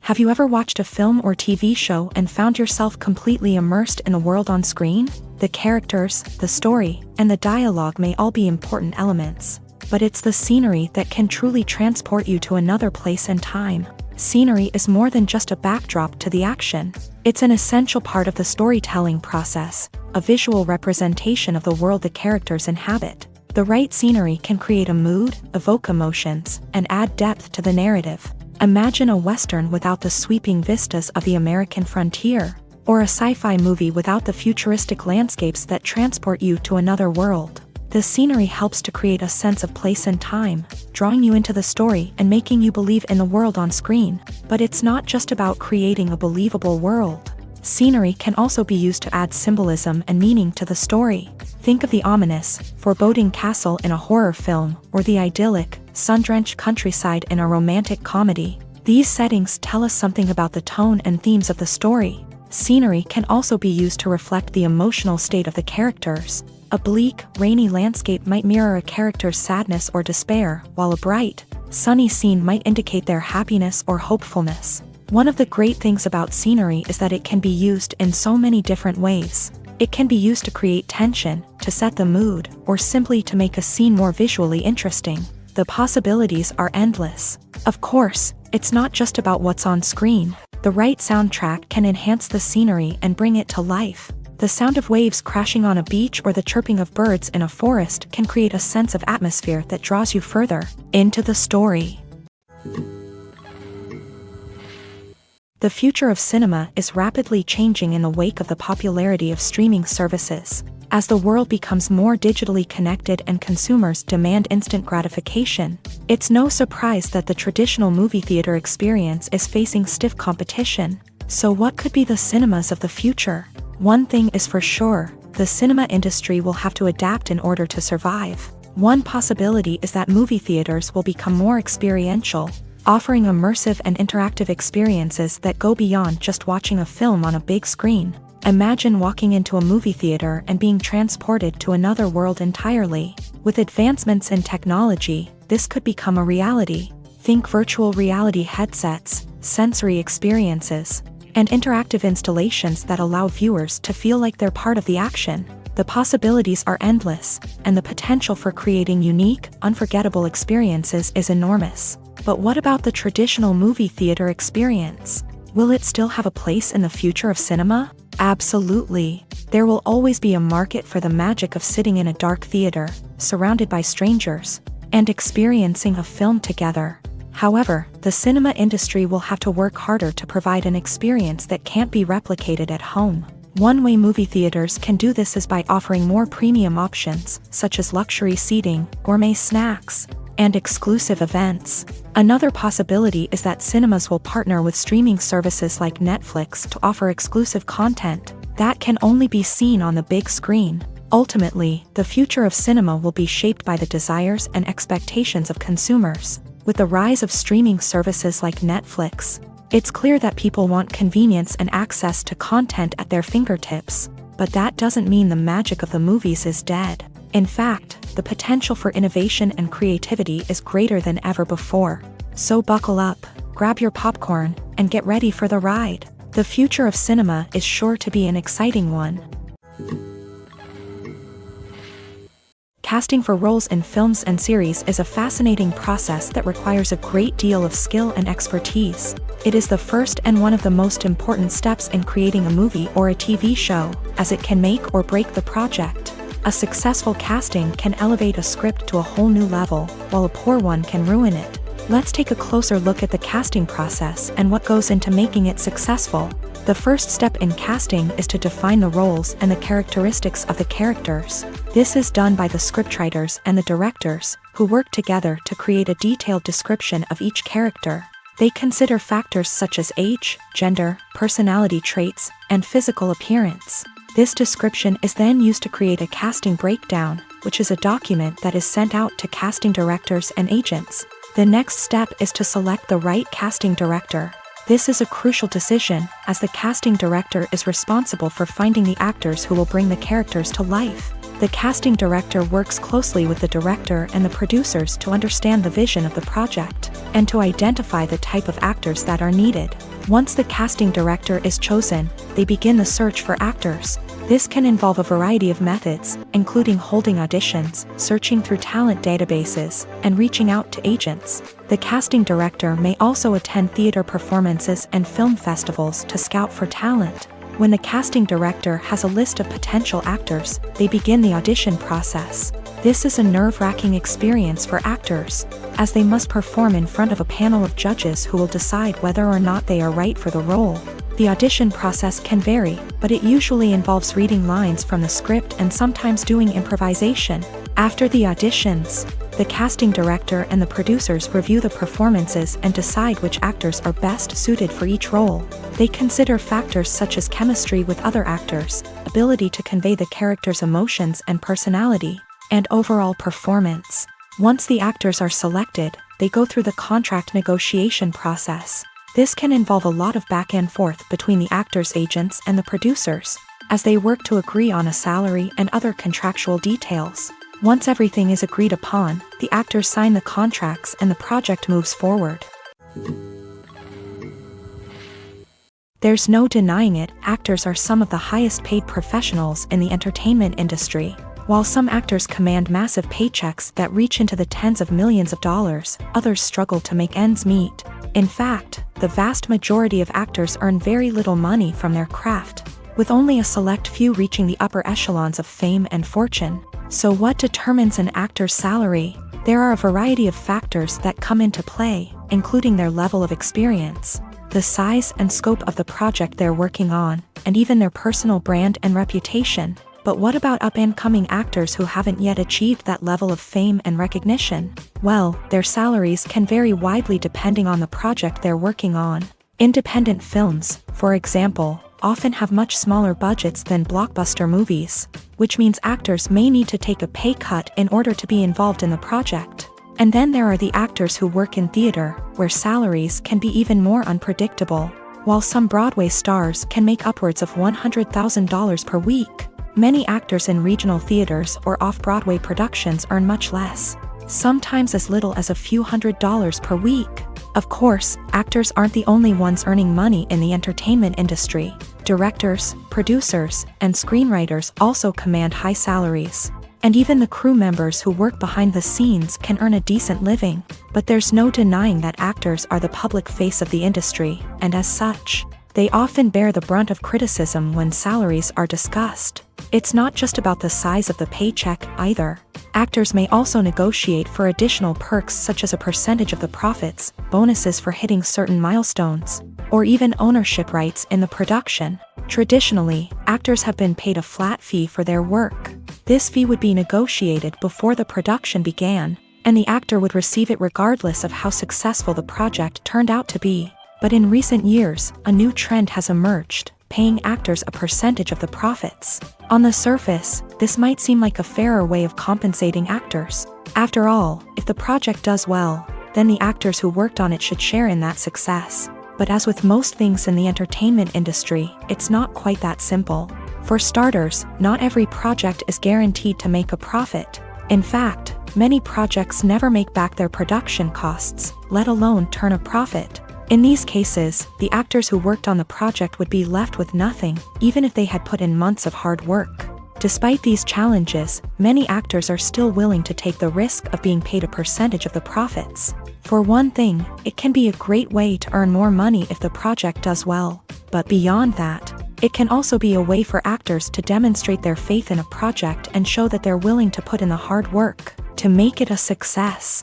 Have you ever watched a film or TV show and found yourself completely immersed in the world on screen? The characters, the story, and the dialogue may all be important elements, but it's the scenery that can truly transport you to another place and time. Scenery is more than just a backdrop to the action. It's an essential part of the storytelling process, a visual representation of the world the characters inhabit. The right scenery can create a mood, evoke emotions, and add depth to the narrative. Imagine a Western without the sweeping vistas of the American frontier, or a sci-fi movie without the futuristic landscapes that transport you to another world. The scenery helps to create a sense of place and time, drawing you into the story and making you believe in the world on screen. But it's not just about creating a believable world. Scenery can also be used to add symbolism and meaning to the story. Think of the ominous, foreboding castle in a horror film, or the idyllic, sun-drenched countryside in a romantic comedy. These settings tell us something about the tone and themes of the story. Scenery can also be used to reflect the emotional state of the characters. A bleak, rainy landscape might mirror a character's sadness or despair, while a bright, sunny scene might indicate their happiness or hopefulness. One of the great things about scenery is that it can be used in so many different ways. It can be used to create tension, to set the mood, or simply to make a scene more visually interesting. The possibilities are endless. Of course, it's not just about what's on screen. The right soundtrack can enhance the scenery and bring it to life. The sound of waves crashing on a beach or the chirping of birds in a forest can create a sense of atmosphere that draws you further into the story. The future of cinema is rapidly changing in the wake of the popularity of streaming services. As the world becomes more digitally connected and consumers demand instant gratification, it's no surprise that the traditional movie theater experience is facing stiff competition. So what could be the cinemas of the future? One thing is for sure, the cinema industry will have to adapt in order to survive. One possibility is that movie theaters will become more experiential, offering immersive and interactive experiences that go beyond just watching a film on a big screen. Imagine walking into a movie theater and being transported to another world entirely. With advancements in technology, this could become a reality. Think virtual reality headsets, sensory experiences, and interactive installations that allow viewers to feel like they're part of the action. The possibilities are endless, and the potential for creating unique, unforgettable experiences is enormous. But what about the traditional movie theater experience? Will it still have a place in the future of cinema? Absolutely. There will always be a market for the magic of sitting in a dark theater, surrounded by strangers, and experiencing a film together. However, the cinema industry will have to work harder to provide an experience that can't be replicated at home. One way movie theaters can do this is by offering more premium options, such as luxury seating, gourmet snacks, and exclusive events. Another possibility is that cinemas will partner with streaming services like Netflix to offer exclusive content that can only be seen on the big screen. Ultimately, the future of cinema will be shaped by the desires and expectations of consumers. With the rise of streaming services like Netflix, it's clear that people want convenience and access to content at their fingertips. But that doesn't mean the magic of the movies is dead. In fact, the potential for innovation and creativity is greater than ever before. So buckle up, grab your popcorn, and get ready for the ride. The future of cinema is sure to be an exciting one. Casting for roles in films and series is a fascinating process that requires a great deal of skill and expertise. It is the first and one of the most important steps in creating a movie or a TV show, as it can make or break the project. A successful casting can elevate a script to a whole new level, while a poor one can ruin it. Let's take a closer look at the casting process and what goes into making it successful. The first step in casting is to define the roles and the characteristics of the characters. This is done by the scriptwriters and the directors, who work together to create a detailed description of each character. They consider factors such as age, gender, personality traits, and physical appearance. This description is then used to create a casting breakdown, which is a document that is sent out to casting directors and agents. The next step is to select the right casting director. This is a crucial decision, as the casting director is responsible for finding the actors who will bring the characters to life. The casting director works closely with the director and the producers to understand the vision of the project, and to identify the type of actors that are needed. Once the casting director is chosen, they begin the search for actors. This can involve a variety of methods, including holding auditions, searching through talent databases, and reaching out to agents. The casting director may also attend theater performances and film festivals to scout for talent. When the casting director has a list of potential actors, they begin the audition process. This is a nerve-wracking experience for actors, as they must perform in front of a panel of judges who will decide whether or not they are right for the role. The audition process can vary, but it usually involves reading lines from the script and sometimes doing improvisation. After the auditions, the casting director and the producers review the performances and decide which actors are best suited for each role. They consider factors such as chemistry with other actors, ability to convey the character's emotions and personality, and overall performance. Once the actors are selected, they go through the contract negotiation process. This can involve a lot of back and forth between the actors' agents and the producers, as they work to agree on a salary and other contractual details. Once everything is agreed upon, the actors sign the contracts and the project moves forward. There's no denying it, actors are some of the highest paid professionals in the entertainment industry. While some actors command massive paychecks that reach into the tens of millions of dollars, others struggle to make ends meet. In fact, the vast majority of actors earn very little money from their craft, with only a select few reaching the upper echelons of fame and fortune. So what determines an actor's salary? There are a variety of factors that come into play, including their level of experience, the size and scope of the project they're working on, and even their personal brand and reputation. But what about up-and-coming actors who haven't yet achieved that level of fame and recognition? Well, their salaries can vary widely depending on the project they're working on. Independent films, for example, often have much smaller budgets than blockbuster movies, which means actors may need to take a pay cut in order to be involved in the project. And then there are the actors who work in theater, where salaries can be even more unpredictable. While some Broadway stars can make upwards of $100,000 per week, many actors in regional theaters or off-Broadway productions earn much less, sometimes as little as a few $100s per week. Of course, actors aren't the only ones earning money in the entertainment industry. Directors, producers, and screenwriters also command high salaries. And even the crew members who work behind the scenes can earn a decent living. But there's no denying that actors are the public face of the industry, and as such, they often bear the brunt of criticism when salaries are discussed. It's not just about the size of the paycheck, either. Actors may also negotiate for additional perks such as a percentage of the profits, bonuses for hitting certain milestones, or even ownership rights in the production. Traditionally, actors have been paid a flat fee for their work. This fee would be negotiated before the production began, and the actor would receive it regardless of how successful the project turned out to be. But in recent years, a new trend has emerged, paying actors a percentage of the profits. On the surface, this might seem like a fairer way of compensating actors. After all, if the project does well, then the actors who worked on it should share in that success. But as with most things in the entertainment industry, it's not quite that simple. For starters, not every project is guaranteed to make a profit. In fact, many projects never make back their production costs, let alone turn a profit. In these cases, the actors who worked on the project would be left with nothing, even if they had put in months of hard work. Despite these challenges, many actors are still willing to take the risk of being paid a percentage of the profits. For one thing, it can be a great way to earn more money if the project does well. But beyond that, it can also be a way for actors to demonstrate their faith in a project and show that they're willing to put in the hard work to make it a success.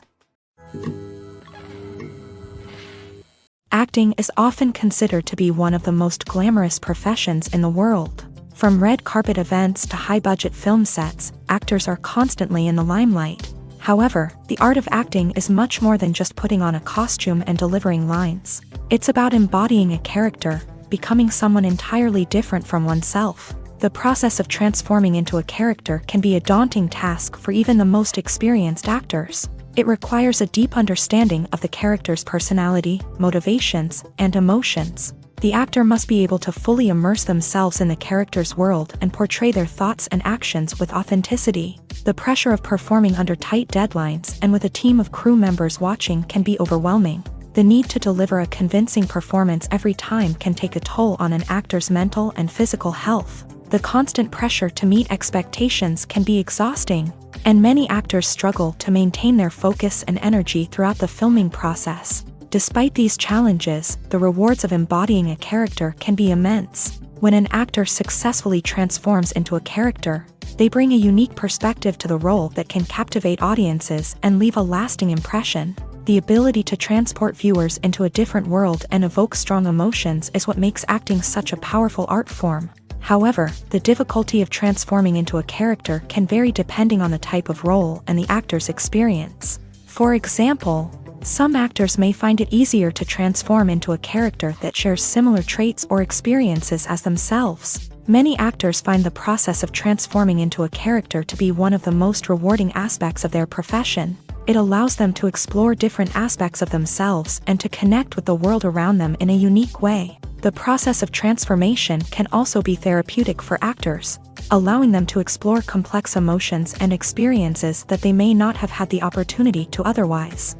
Acting is often considered to be one of the most glamorous professions in the world. From red carpet events to high-budget film sets, actors are constantly in the limelight. However, the art of acting is much more than just putting on a costume and delivering lines. It's about embodying a character, becoming someone entirely different from oneself. The process of transforming into a character can be a daunting task for even the most experienced actors. It requires a deep understanding of the character's personality, motivations, and emotions. The actor must be able to fully immerse themselves in the character's world and portray their thoughts and actions with authenticity. The pressure of performing under tight deadlines and with a team of crew members watching can be overwhelming. The need to deliver a convincing performance every time can take a toll on an actor's mental and physical health. The constant pressure to meet expectations can be exhausting, and many actors struggle to maintain their focus and energy throughout the filming process. Despite these challenges, the rewards of embodying a character can be immense. When an actor successfully transforms into a character, they bring a unique perspective to the role that can captivate audiences and leave a lasting impression. The ability to transport viewers into a different world and evoke strong emotions is what makes acting such a powerful art form. However, the difficulty of transforming into a character can vary depending on the type of role and the actor's experience. For example, some actors may find it easier to transform into a character that shares similar traits or experiences as themselves. Many actors find the process of transforming into a character to be one of the most rewarding aspects of their profession. It allows them to explore different aspects of themselves and to connect with the world around them in a unique way. The process of transformation can also be therapeutic for actors, allowing them to explore complex emotions and experiences that they may not have had the opportunity to otherwise.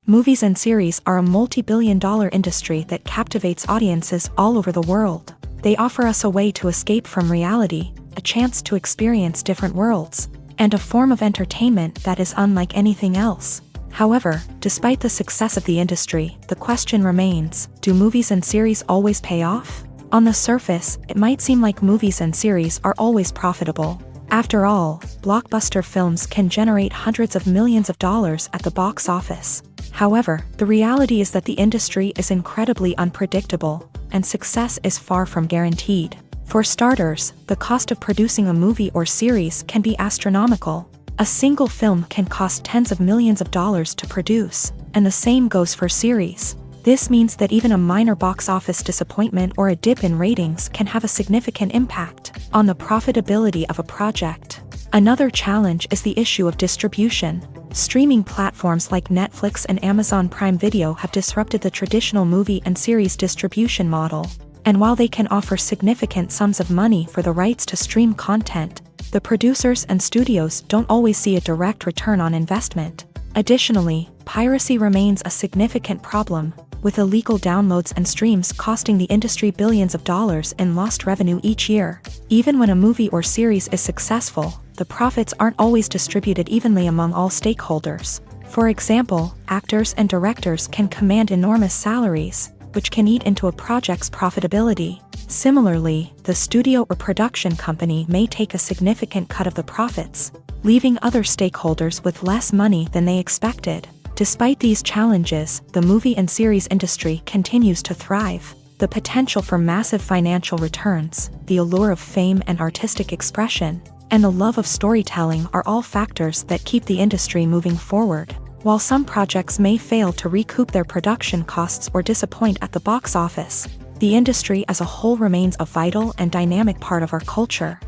Movies and series are a multi-billion-dollar industry that captivates audiences all over the world. They offer us a way to escape from reality, a chance to experience different worlds, and a form of entertainment that is unlike anything else. However, despite the success of the industry, the question remains, do movies and series always pay off? On the surface, it might seem like movies and series are always profitable. After all, blockbuster films can generate hundreds of millions of dollars at the box office. However, the reality is that the industry is incredibly unpredictable, and success is far from guaranteed. For starters, the cost of producing a movie or series can be astronomical. A single film can cost tens of millions of dollars to produce, and the same goes for series. This means that even a minor box office disappointment or a dip in ratings can have a significant impact on the profitability of a project. Another challenge is the issue of distribution. Streaming platforms like Netflix and Amazon Prime Video have disrupted the traditional movie and series distribution model. And while they can offer significant sums of money for the rights to stream content, the producers and studios don't always see a direct return on investment. Additionally, piracy remains a significant problem, with illegal downloads and streams costing the industry billions of dollars in lost revenue each year. Even when a movie or series is successful, the profits aren't always distributed evenly among all stakeholders. For example, actors and directors can command enormous salaries, which can eat into a project's profitability. Similarly, the studio or production company may take a significant cut of the profits, leaving other stakeholders with less money than they expected. Despite these challenges, the movie and series industry continues to thrive. The potential for massive financial returns, the allure of fame and artistic expression, and the love of storytelling are all factors that keep the industry moving forward. While some projects may fail to recoup their production costs or disappoint at the box office, the industry as a whole remains a vital and dynamic part of our culture.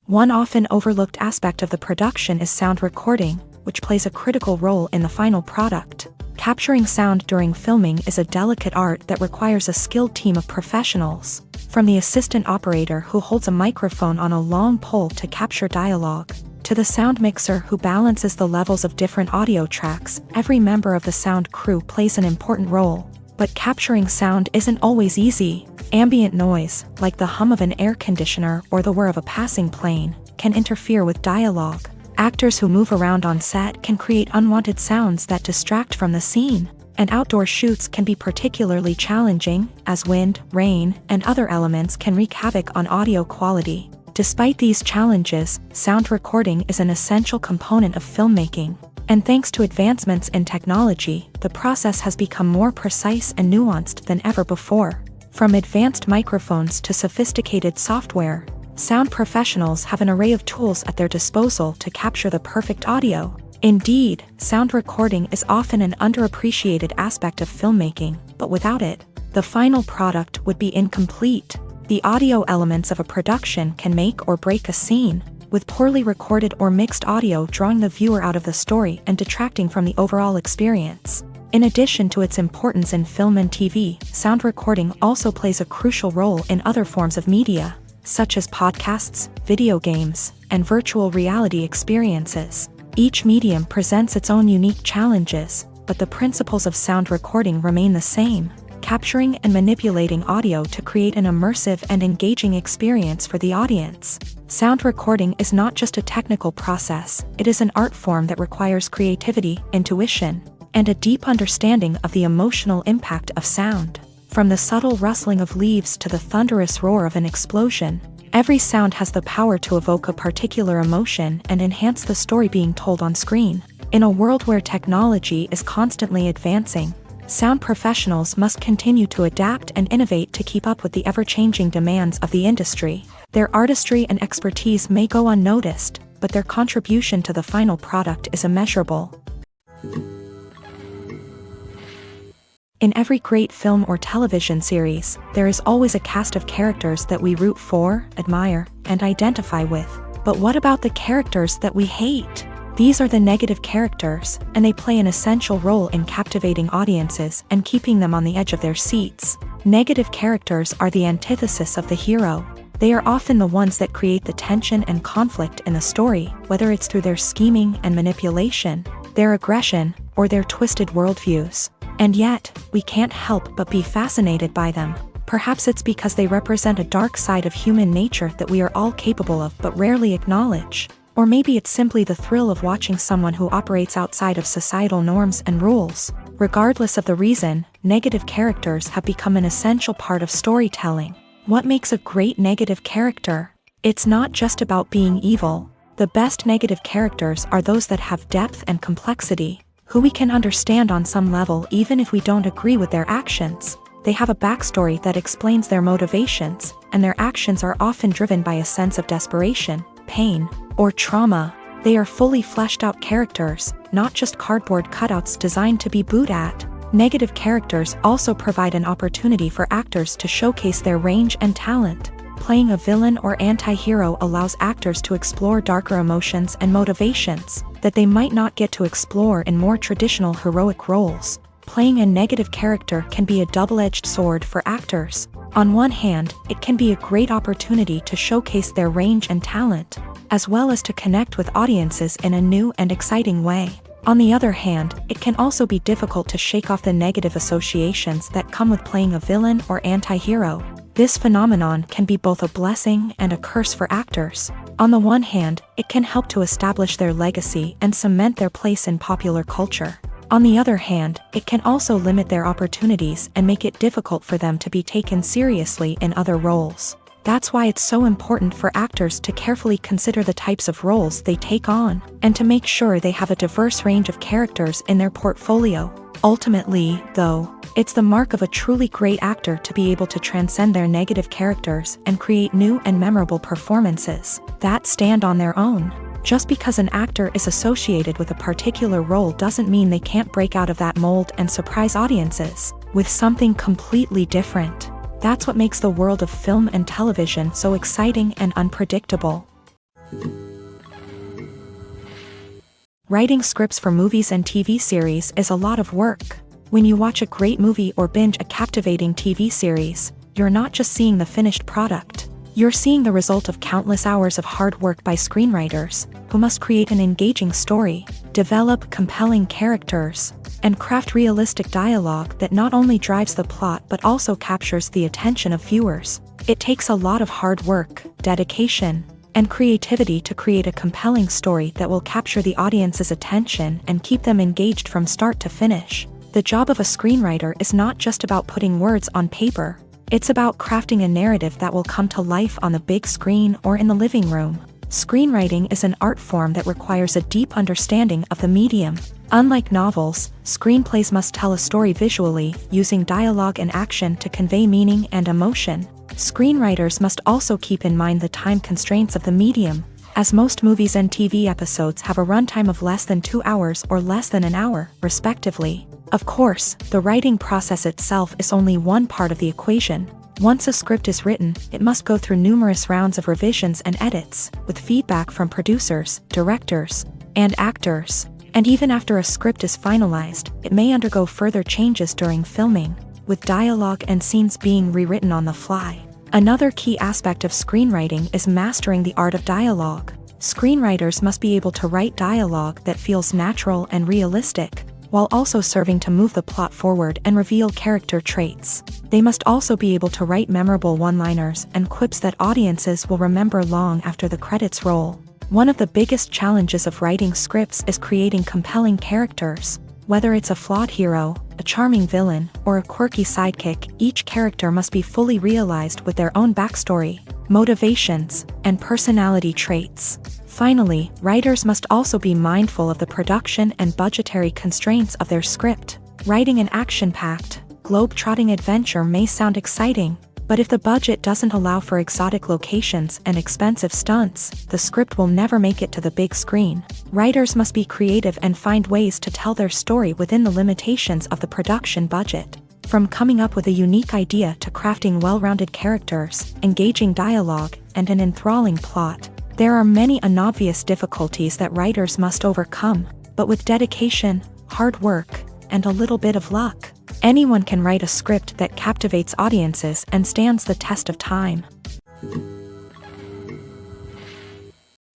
One often overlooked aspect of the production is sound recording, which plays a critical role in the final product. Capturing sound during filming is a delicate art that requires a skilled team of professionals, from the assistant operator who holds a microphone on a long pole to capture dialogue, to the sound mixer who balances the levels of different audio tracks. Every member of the sound crew plays an important role. But capturing sound isn't always easy. Ambient noise, like the hum of an air conditioner or the whir of a passing plane, can interfere with dialogue. Actors who move around on set can create unwanted sounds that distract from the scene. And outdoor shoots can be particularly challenging, as wind, rain, and other elements can wreak havoc on audio quality. Despite these challenges, sound recording is an essential component of filmmaking. And thanks to advancements in technology, the process has become more precise and nuanced than ever before. From advanced microphones to sophisticated software, sound professionals have an array of tools at their disposal to capture the perfect audio. Indeed, sound recording is often an underappreciated aspect of filmmaking, but without it, the final product would be incomplete. The audio elements of a production can make or break a scene, with poorly recorded or mixed audio drawing the viewer out of the story and detracting from the overall experience. In addition to its importance in film and TV, sound recording also plays a crucial role in other forms of media, such as podcasts, video games, and virtual reality experiences. Each medium presents its own unique challenges, but the principles of sound recording remain the same: capturing and manipulating audio to create an immersive and engaging experience for the audience. Sound recording is not just a technical process, it is an art form that requires creativity, intuition, and a deep understanding of the emotional impact of sound. From the subtle rustling of leaves to the thunderous roar of an explosion, Every sound has the power to evoke a particular emotion and enhance the story being told on screen. In a world where technology is constantly advancing, sound professionals must continue to adapt and innovate to keep up with the ever-changing demands of the industry. Their artistry and expertise may go unnoticed, but their contribution to the final product is immeasurable. In every great film or television series, there is always a cast of characters that we root for, admire, and identify with. But what about the characters that we hate? These are the negative characters, and they play an essential role in captivating audiences and keeping them on the edge of their seats. Negative characters are the antithesis of the hero. They are often the ones that create the tension and conflict in the story, whether it's through their scheming and manipulation, their aggression, or their twisted worldviews. And yet, we can't help but be fascinated by them. Perhaps it's because they represent a dark side of human nature that we are all capable of but rarely acknowledge. Or maybe it's simply the thrill of watching someone who operates outside of societal norms and rules. Regardless of the reason, negative characters have become an essential part of storytelling. What makes a great negative character? It's not just about being evil. The best negative characters are those that have depth and complexity, who we can understand on some level even if we don't agree with their actions. They have a backstory that explains their motivations, and their actions are often driven by a sense of desperation, pain, or trauma. They are fully fleshed out characters, not just cardboard cutouts designed to be booed at. Negative characters also provide an opportunity for actors to showcase their range and talent. Playing a villain or anti-hero allows actors to explore darker emotions and motivations that they might not get to explore in more traditional heroic roles. Playing a negative character can be a double-edged sword for actors. On one hand, it can be a great opportunity to showcase their range and talent, as well as to connect with audiences in a new and exciting way. On the other hand, it can also be difficult to shake off the negative associations that come with playing a villain or anti-hero. This phenomenon can be both a blessing and a curse for actors. On the one hand, it can help to establish their legacy and cement their place in popular culture. On the other hand, it can also limit their opportunities and make it difficult for them to be taken seriously in other roles. That's why it's so important for actors to carefully consider the types of roles they take on, and to make sure they have a diverse range of characters in their portfolio. Ultimately, though, it's the mark of a truly great actor to be able to transcend their negative characters and create new and memorable performances that stand on their own. Just because an actor is associated with a particular role doesn't mean they can't break out of that mold and surprise audiences with something completely different. That's what makes the world of film and television so exciting and unpredictable. Writing scripts for movies and TV series is a lot of work. When you watch a great movie or binge a captivating TV series, you're not just seeing the finished product. You're seeing the result of countless hours of hard work by screenwriters, who must create an engaging story, develop compelling characters, and craft realistic dialogue that not only drives the plot but also captures the attention of viewers. It takes a lot of hard work, dedication, and creativity to create a compelling story that will capture the audience's attention and keep them engaged from start to finish. The job of a screenwriter is not just about putting words on paper. It's about crafting a narrative that will come to life on the big screen or in the living room. Screenwriting is an art form that requires a deep understanding of the medium. Unlike novels, screenplays must tell a story visually, using dialogue and action to convey meaning and emotion. Screenwriters must also keep in mind the time constraints of the medium, as most movies and TV episodes have a runtime of less than 2 hours or less than an hour, respectively. Of course, the writing process itself is only one part of the equation. Once a script is written, it must go through numerous rounds of revisions and edits, with feedback from producers, directors, and actors. And even after a script is finalized, it may undergo further changes during filming, with dialogue and scenes being rewritten on the fly. Another key aspect of screenwriting is mastering the art of dialogue. Screenwriters must be able to write dialogue that feels natural and realistic, while also serving to move the plot forward and reveal character traits. They must also be able to write memorable one-liners and quips that audiences will remember long after the credits roll. One of the biggest challenges of writing scripts is creating compelling characters. Whether it's a flawed hero, a charming villain, or a quirky sidekick, each character must be fully realized with their own backstory, motivations, and personality traits. Finally, writers must also be mindful of the production and budgetary constraints of their script. Writing an action-packed, globe-trotting adventure may sound exciting, but if the budget doesn't allow for exotic locations and expensive stunts, the script will never make it to the big screen. Writers must be creative and find ways to tell their story within the limitations of the production budget. From coming up with a unique idea to crafting well-rounded characters, engaging dialogue, and an enthralling plot, there are many unobvious difficulties that writers must overcome, but with dedication, hard work, and a little bit of luck, anyone can write a script that captivates audiences and stands the test of time.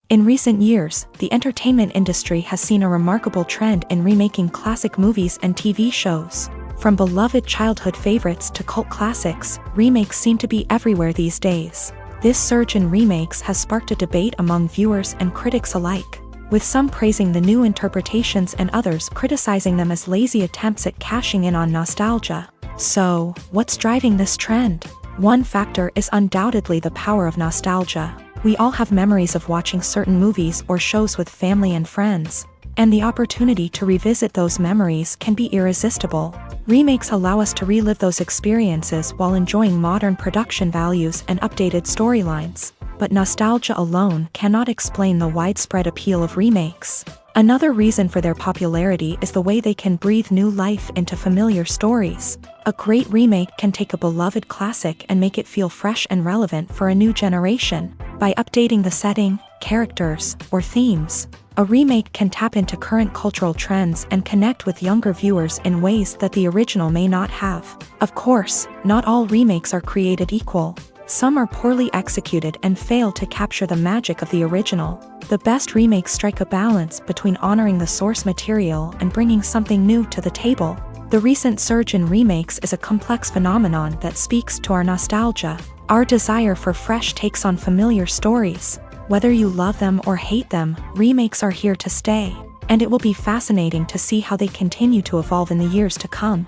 In recent years, the entertainment industry has seen a remarkable trend in remaking classic movies and TV shows. From beloved childhood favorites to cult classics, remakes seem to be everywhere these days. This surge in remakes has sparked a debate among viewers and critics alike, with some praising the new interpretations and others criticizing them as lazy attempts at cashing in on nostalgia. So, what's driving this trend? One factor is undoubtedly the power of nostalgia. We all have memories of watching certain movies or shows with family and friends, and the opportunity to revisit those memories can be irresistible. Remakes allow us to relive those experiences while enjoying modern production values and updated storylines. But nostalgia alone cannot explain the widespread appeal of remakes. Another reason for their popularity is the way they can breathe new life into familiar stories. A great remake can take a beloved classic and make it feel fresh and relevant for a new generation. By updating the setting, characters, or themes, a remake can tap into current cultural trends and connect with younger viewers in ways that the original may not have. Of course, not all remakes are created equal. Some are poorly executed and fail to capture the magic of the original. The best remakes strike a balance between honoring the source material and bringing something new to the table. The recent surge in remakes is a complex phenomenon that speaks to our nostalgia, our desire for fresh takes on familiar stories. Whether you love them or hate them, remakes are here to stay, and it will be fascinating to see how they continue to evolve in the years to come.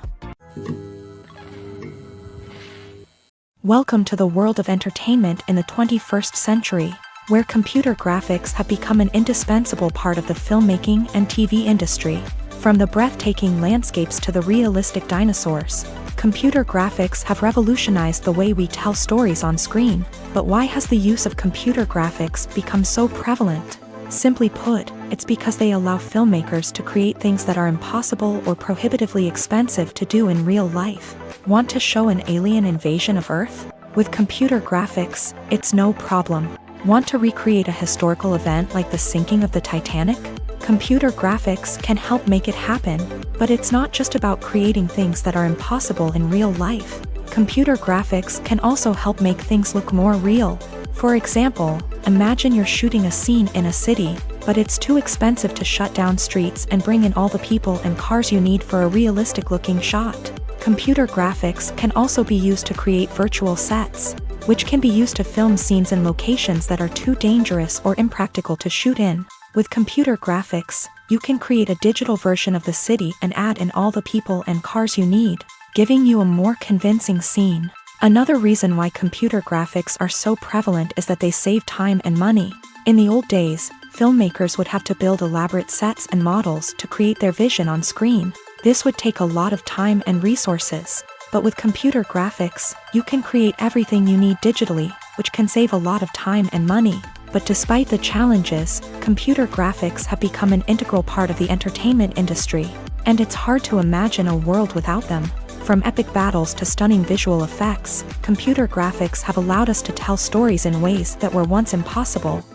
Welcome to the world of entertainment in the 21st century, where computer graphics have become an indispensable part of the filmmaking and TV industry. From the breathtaking landscapes to the realistic dinosaurs, computer graphics have revolutionized the way we tell stories on screen. But why has the use of computer graphics become so prevalent? Simply put, it's because they allow filmmakers to create things that are impossible or prohibitively expensive to do in real life. Want to show an alien invasion of Earth? With computer graphics, it's no problem. Want to recreate a historical event like the sinking of the Titanic? Computer graphics can help make it happen, but it's not just about creating things that are impossible in real life. Computer graphics can also help make things look more real. For example, imagine you're shooting a scene in a city, but it's too expensive to shut down streets and bring in all the people and cars you need for a realistic-looking shot. Computer graphics can also be used to create virtual sets, which can be used to film scenes in locations that are too dangerous or impractical to shoot in. With computer graphics, you can create a digital version of the city and add in all the people and cars you need, giving you a more convincing scene. Another reason why computer graphics are so prevalent is that they save time and money. In the old days, filmmakers would have to build elaborate sets and models to create their vision on screen. This would take a lot of time and resources. But with computer graphics, you can create everything you need digitally, which can save a lot of time and money. But despite the challenges, computer graphics have become an integral part of the entertainment industry, and it's hard to imagine a world without them. From epic battles to stunning visual effects, computer graphics have allowed us to tell stories in ways that were once impossible.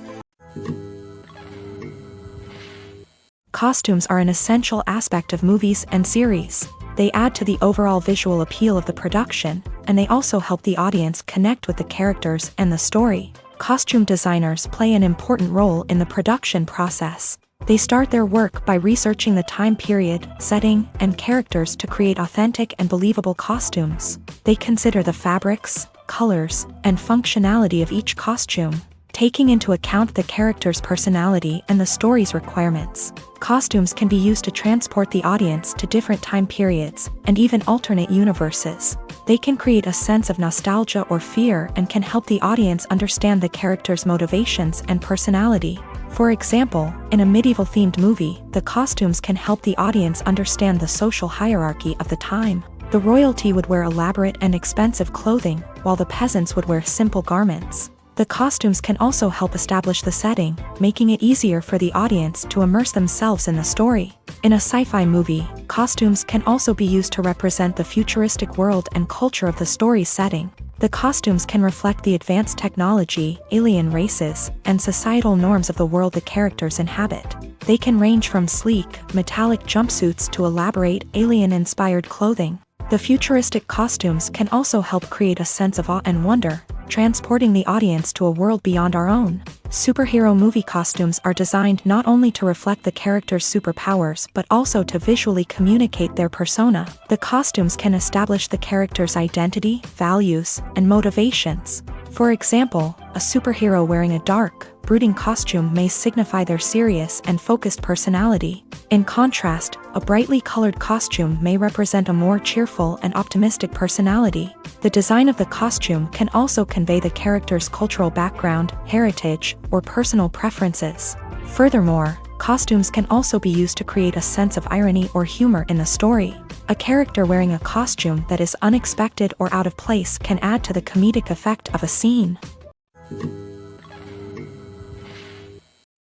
Costumes are an essential aspect of movies and series. They add to the overall visual appeal of the production, and they also help the audience connect with the characters and the story. Costume designers play an important role in the production process. They start their work by researching the time period, setting, and characters to create authentic and believable costumes. They consider the fabrics, colors, and functionality of each costume, taking into account the character's personality and the story's requirements. Costumes can be used to transport the audience to different time periods and even alternate universes. They can create a sense of nostalgia or fear and can help the audience understand the character's motivations and personality. For example, in a medieval-themed movie, the costumes can help the audience understand the social hierarchy of the time. The royalty would wear elaborate and expensive clothing, while the peasants would wear simple garments. The costumes can also help establish the setting, making it easier for the audience to immerse themselves in the story. In a sci-fi movie, costumes can also be used to represent the futuristic world and culture of the story's setting. The costumes can reflect the advanced technology, alien races, and societal norms of the world the characters inhabit. They can range from sleek, metallic jumpsuits to elaborate, alien-inspired clothing. The futuristic costumes can also help create a sense of awe and wonder, transporting the audience to a world beyond our own. Superhero movie costumes are designed not only to reflect the character's superpowers but also to visually communicate their persona. The costumes can establish the character's identity, values, and motivations. For example, a superhero wearing a dark, brooding costume may signify their serious and focused personality. In contrast, a brightly colored costume may represent a more cheerful and optimistic personality. The design of the costume can also convey the character's cultural background, heritage, or personal preferences. Furthermore, costumes can also be used to create a sense of irony or humor in the story. A character wearing a costume that is unexpected or out of place can add to the comedic effect of a scene.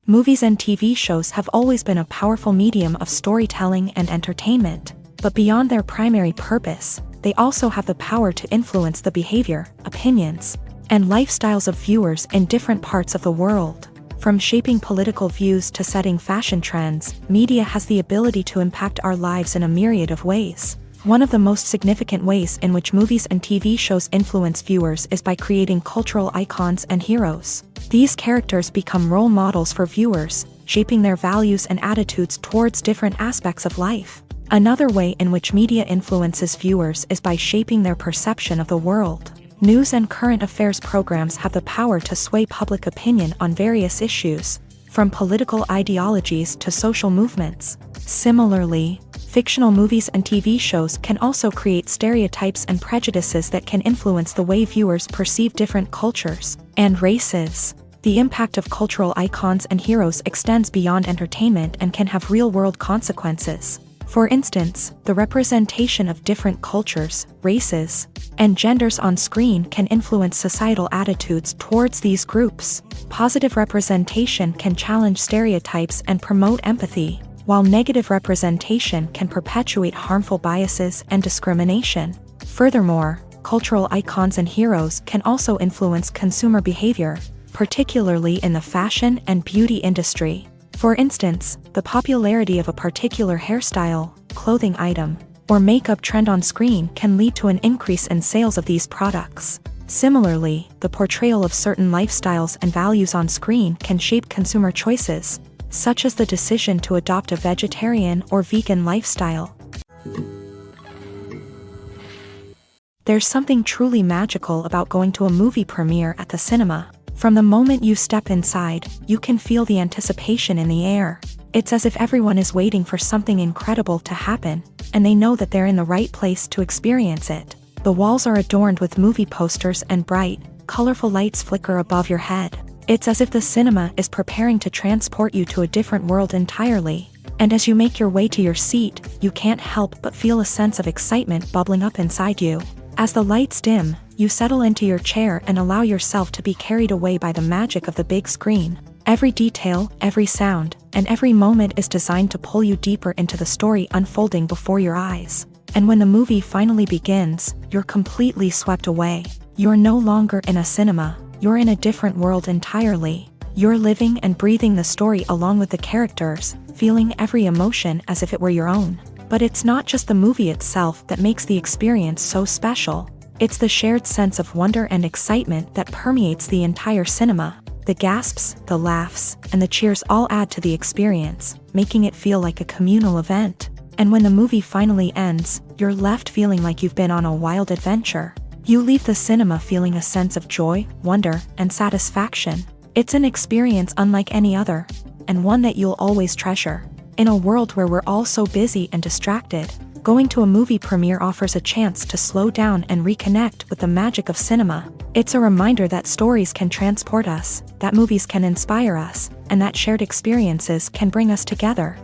Movies and TV shows have always been a powerful medium of storytelling and entertainment, but beyond their primary purpose, they also have the power to influence the behavior, opinions, and lifestyles of viewers in different parts of the world. From shaping political views to setting fashion trends, media has the ability to impact our lives in a myriad of ways. One of the most significant ways in which movies and TV shows influence viewers is by creating cultural icons and heroes. These characters become role models for viewers, shaping their values and attitudes towards different aspects of life. Another way in which media influences viewers is by shaping their perception of the world. News and current affairs programs have the power to sway public opinion on various issues, from political ideologies to social movements. Similarly, fictional movies and TV shows can also create stereotypes and prejudices that can influence the way viewers perceive different cultures and races. The impact of cultural icons and heroes extends beyond entertainment and can have real-world consequences. For instance, the representation of different cultures, races, and genders on screen can influence societal attitudes towards these groups. Positive representation can challenge stereotypes and promote empathy, while negative representation can perpetuate harmful biases and discrimination. Furthermore, cultural icons and heroes can also influence consumer behavior, particularly in the fashion and beauty industry. For instance, the popularity of a particular hairstyle, clothing item, or makeup trend on screen can lead to an increase in sales of these products. Similarly, the portrayal of certain lifestyles and values on screen can shape consumer choices, such as the decision to adopt a vegetarian or vegan lifestyle. There's something truly magical about going to a movie premiere at the cinema. From the moment you step inside, you can feel the anticipation in the air. It's as if everyone is waiting for something incredible to happen, and they know that they're in the right place to experience it. The walls are adorned with movie posters and bright, colorful lights flicker above your head. It's as if the cinema is preparing to transport you to a different world entirely. And as you make your way to your seat, you can't help but feel a sense of excitement bubbling up inside you. As the lights dim, you settle into your chair and allow yourself to be carried away by the magic of the big screen. Every detail, every sound, and every moment is designed to pull you deeper into the story unfolding before your eyes. And when the movie finally begins, you're completely swept away. You're no longer in a cinema, you're in a different world entirely. You're living and breathing the story along with the characters, feeling every emotion as if it were your own. But it's not just the movie itself that makes the experience so special. It's the shared sense of wonder and excitement that permeates the entire cinema. The gasps, the laughs, and the cheers all add to the experience, making it feel like a communal event. And when the movie finally ends, you're left feeling like you've been on a wild adventure. You leave the cinema feeling a sense of joy, wonder, and satisfaction. It's an experience unlike any other, and one that you'll always treasure. In a world where we're all so busy and distracted, going to a movie premiere offers a chance to slow down and reconnect with the magic of cinema. It's a reminder that stories can transport us, that movies can inspire us, and that shared experiences can bring us together.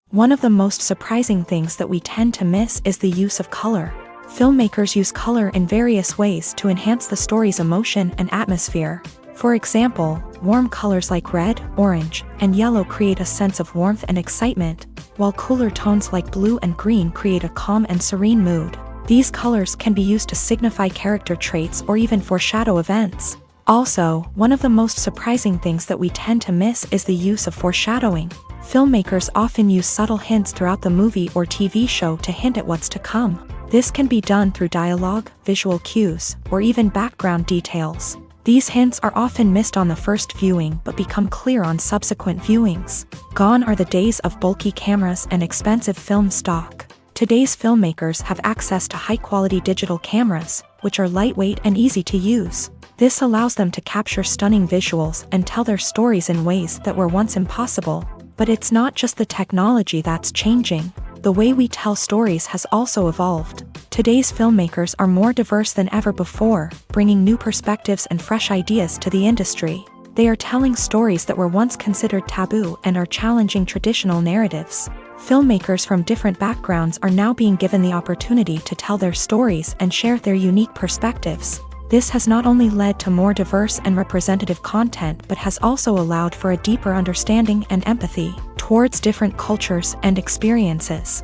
One of the most surprising things that we tend to miss is the use of color. Filmmakers use color in various ways to enhance the story's emotion and atmosphere. For example, warm colors like red, orange, and yellow create a sense of warmth and excitement, while cooler tones like blue and green create a calm and serene mood. These colors can be used to signify character traits or even foreshadow events. Also, one of the most surprising things that we tend to miss is the use of foreshadowing. Filmmakers often use subtle hints throughout the movie or TV show to hint at what's to come. This can be done through dialogue, visual cues, or even background details. These hints are often missed on the first viewing but become clear on subsequent viewings. Gone are the days of bulky cameras and expensive film stock. Today's filmmakers have access to high-quality digital cameras, which are lightweight and easy to use. This allows them to capture stunning visuals and tell their stories in ways that were once impossible. But it's not just the technology that's changing. The way we tell stories has also evolved. Today's filmmakers are more diverse than ever before, bringing new perspectives and fresh ideas to the industry. They are telling stories that were once considered taboo and are challenging traditional narratives. Filmmakers from different backgrounds are now being given the opportunity to tell their stories and share their unique perspectives. This has not only led to more diverse and representative content but has also allowed for a deeper understanding and empathy towards different cultures and experiences.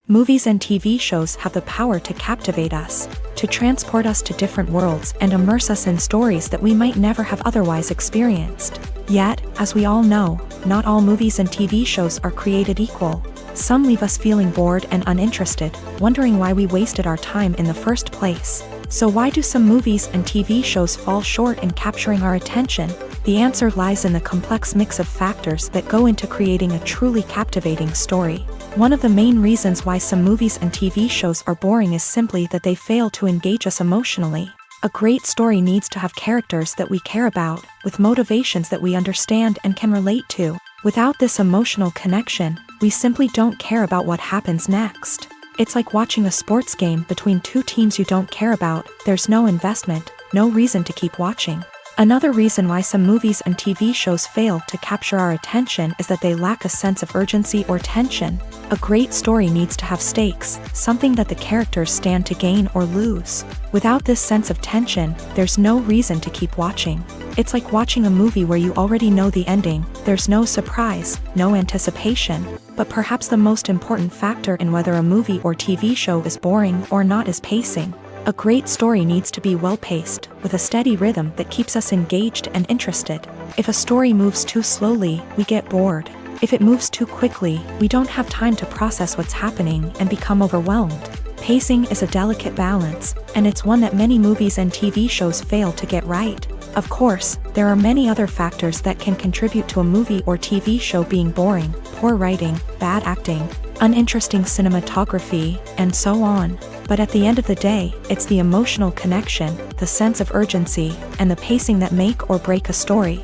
Movies and TV shows have the power to captivate us, to transport us to different worlds and immerse us in stories that we might never have otherwise experienced. Yet, as we all know, not all movies and TV shows are created equal. Some leave us feeling bored and uninterested, wondering why we wasted our time in the first place. So why do some movies and TV shows fall short in capturing our attention? The answer lies in the complex mix of factors that go into creating a truly captivating story. One of the main reasons why some movies and TV shows are boring is simply that they fail to engage us emotionally. A great story needs to have characters that we care about, with motivations that we understand and can relate to. Without this emotional connection, we simply don't care about what happens next. It's like watching a sports game between two teams you don't care about. There's no investment, no reason to keep watching. Another reason why some movies and TV shows fail to capture our attention is that they lack a sense of urgency or tension. A great story needs to have stakes, something that the characters stand to gain or lose. Without this sense of tension, there's no reason to keep watching. It's like watching a movie where you already know the ending. There's no surprise, no anticipation. But perhaps the most important factor in whether a movie or TV show is boring or not is pacing. A great story needs to be well-paced, with a steady rhythm that keeps us engaged and interested. If a story moves too slowly, we get bored. If it moves too quickly, we don't have time to process what's happening and become overwhelmed. Pacing is a delicate balance, and it's one that many movies and TV shows fail to get right. Of course, there are many other factors that can contribute to a movie or TV show being boring: poor writing, bad acting, uninteresting cinematography, and so on. But at the end of the day, it's the emotional connection, the sense of urgency, and the pacing that make or break a story.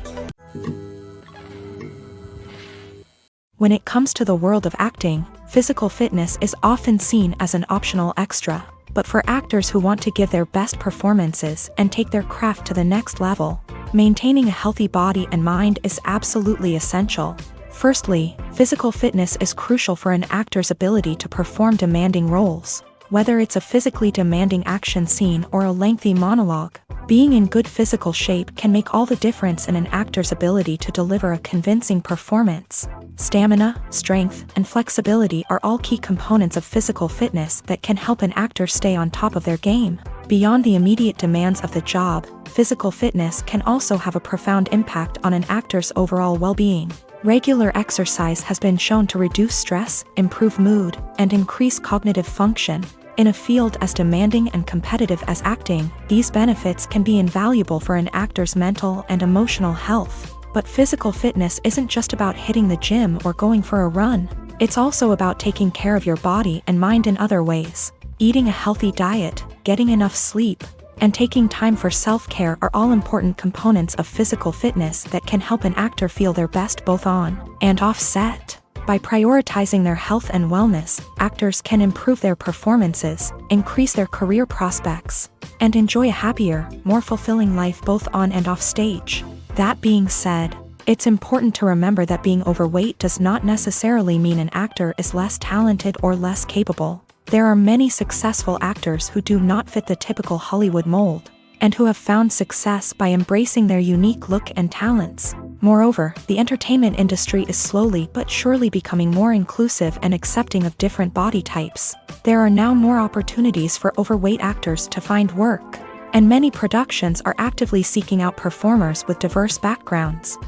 When it comes to the world of acting, physical fitness is often seen as an optional extra. But for actors who want to give their best performances and take their craft to the next level, maintaining a healthy body and mind is absolutely essential. Firstly, physical fitness is crucial for an actor's ability to perform demanding roles. Whether it's a physically demanding action scene or a lengthy monologue, being in good physical shape can make all the difference in an actor's ability to deliver a convincing performance. Stamina, strength, and flexibility are all key components of physical fitness that can help an actor stay on top of their game. Beyond the immediate demands of the job, physical fitness can also have a profound impact on an actor's overall well-being. Regular exercise has been shown to reduce stress, improve mood, and increase cognitive function. In a field as demanding and competitive as acting, these benefits can be invaluable for an actor's mental and emotional health. But physical fitness isn't just about hitting the gym or going for a run. It's also about taking care of your body and mind in other ways. Eating a healthy diet, getting enough sleep, and taking time for self-care are all important components of physical fitness that can help an actor feel their best both on and off set. By prioritizing their health and wellness, actors can improve their performances, increase their career prospects, and enjoy a happier, more fulfilling life both on and off stage. That being said, it's important to remember that being overweight does not necessarily mean an actor is less talented or less capable. There are many successful actors who do not fit the typical Hollywood mold, and who have found success by embracing their unique look and talents. Moreover, the entertainment industry is slowly but surely becoming more inclusive and accepting of different body types. There are now more opportunities for overweight actors to find work, and many productions are actively seeking out performers with diverse backgrounds.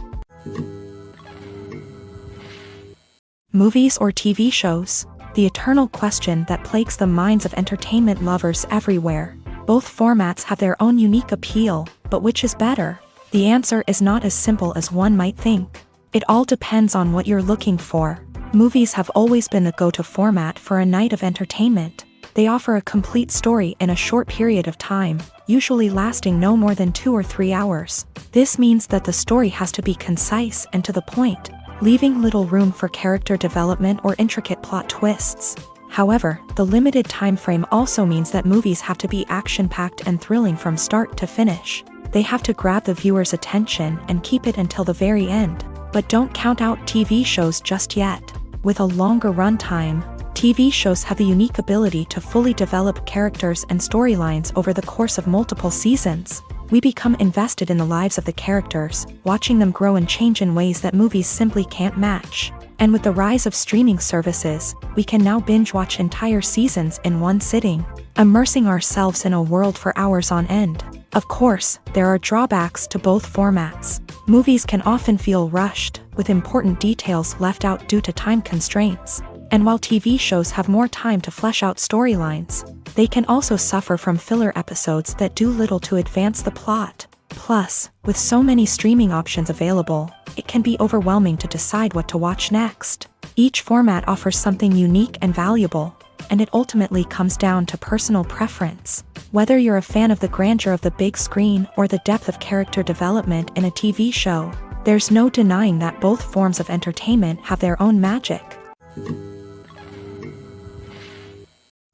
Movies or TV shows? The eternal question that plagues the minds of entertainment lovers everywhere. Both formats have their own unique appeal, but which is better? The answer is not as simple as one might think. It all depends on what you're looking for. Movies have always been the go-to format for a night of entertainment. They offer a complete story in a short period of time, usually lasting no more than 2 or 3 hours. This means that the story has to be concise and to the point, leaving little room for character development or intricate plot twists. However, the limited time frame also means that movies have to be action-packed and thrilling from start to finish. They have to grab the viewer's attention and keep it until the very end. But don't count out TV shows just yet. With a longer runtime, TV shows have the unique ability to fully develop characters and storylines over the course of multiple seasons. We become invested in the lives of the characters, watching them grow and change in ways that movies simply can't match. And with the rise of streaming services, we can now binge-watch entire seasons in one sitting, immersing ourselves in a world for hours on end. Of course, there are drawbacks to both formats. Movies can often feel rushed, with important details left out due to time constraints. And while TV shows have more time to flesh out storylines, they can also suffer from filler episodes that do little to advance the plot. Plus, with so many streaming options available, it can be overwhelming to decide what to watch next. Each format offers something unique and valuable, and it ultimately comes down to personal preference. Whether you're a fan of the grandeur of the big screen or the depth of character development in a TV show, there's no denying that both forms of entertainment have their own magic.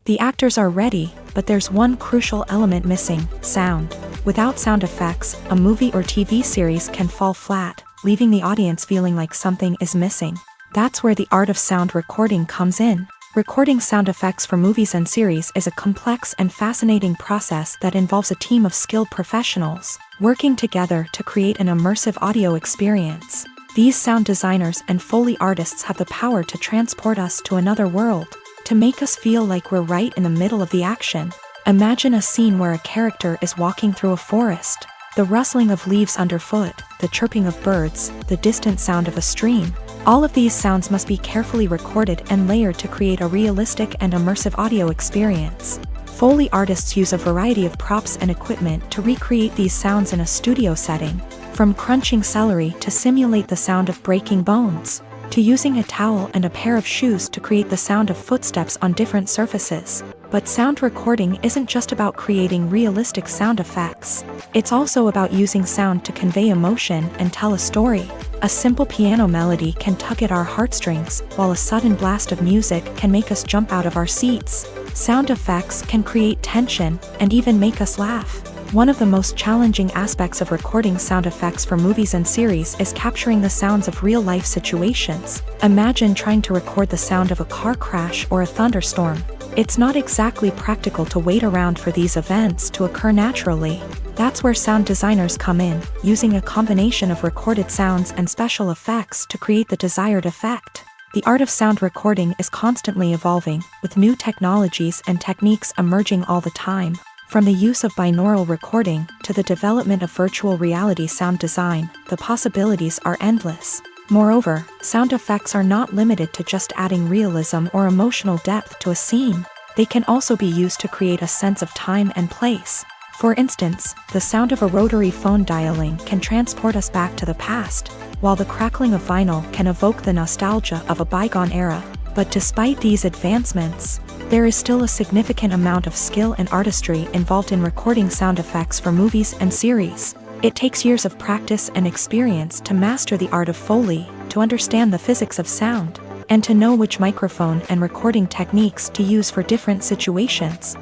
The actors are ready, but there's one crucial element missing: sound. Without sound effects, a movie or TV series can fall flat, leaving the audience feeling like something is missing. That's where the art of sound recording comes in. Recording sound effects for movies and series is a complex and fascinating process that involves a team of skilled professionals working together to create an immersive audio experience. These sound designers and Foley artists have the power to transport us to another world, to make us feel like we're right in the middle of the action. Imagine a scene where a character is walking through a forest. The rustling of leaves underfoot, the chirping of birds, the distant sound of a stream. All of these sounds must be carefully recorded and layered to create a realistic and immersive audio experience. Foley artists use a variety of props and equipment to recreate these sounds in a studio setting, from crunching celery to simulate the sound of breaking bones, to using a towel and a pair of shoes to create the sound of footsteps on different surfaces. But sound recording isn't just about creating realistic sound effects. It's also about using sound to convey emotion and tell a story. A simple piano melody can tug at our heartstrings, while a sudden blast of music can make us jump out of our seats. Sound effects can create tension and even make us laugh. One of the most challenging aspects of recording sound effects for movies and series is capturing the sounds of real-life situations. Imagine trying to record the sound of a car crash or a thunderstorm. It's not exactly practical to wait around for these events to occur naturally. That's where sound designers come in, using a combination of recorded sounds and special effects to create the desired effect. The art of sound recording is constantly evolving, with new technologies and techniques emerging all the time. From the use of binaural recording to the development of virtual reality sound design, the possibilities are endless. Moreover, sound effects are not limited to just adding realism or emotional depth to a scene. They can also be used to create a sense of time and place. For instance, the sound of a rotary phone dialing can transport us back to the past, while the crackling of vinyl can evoke the nostalgia of a bygone era. But despite these advancements, there is still a significant amount of skill and artistry involved in recording sound effects for movies and series. It takes years of practice and experience to master the art of Foley, to understand the physics of sound, and to know which microphone and recording techniques to use for different situations.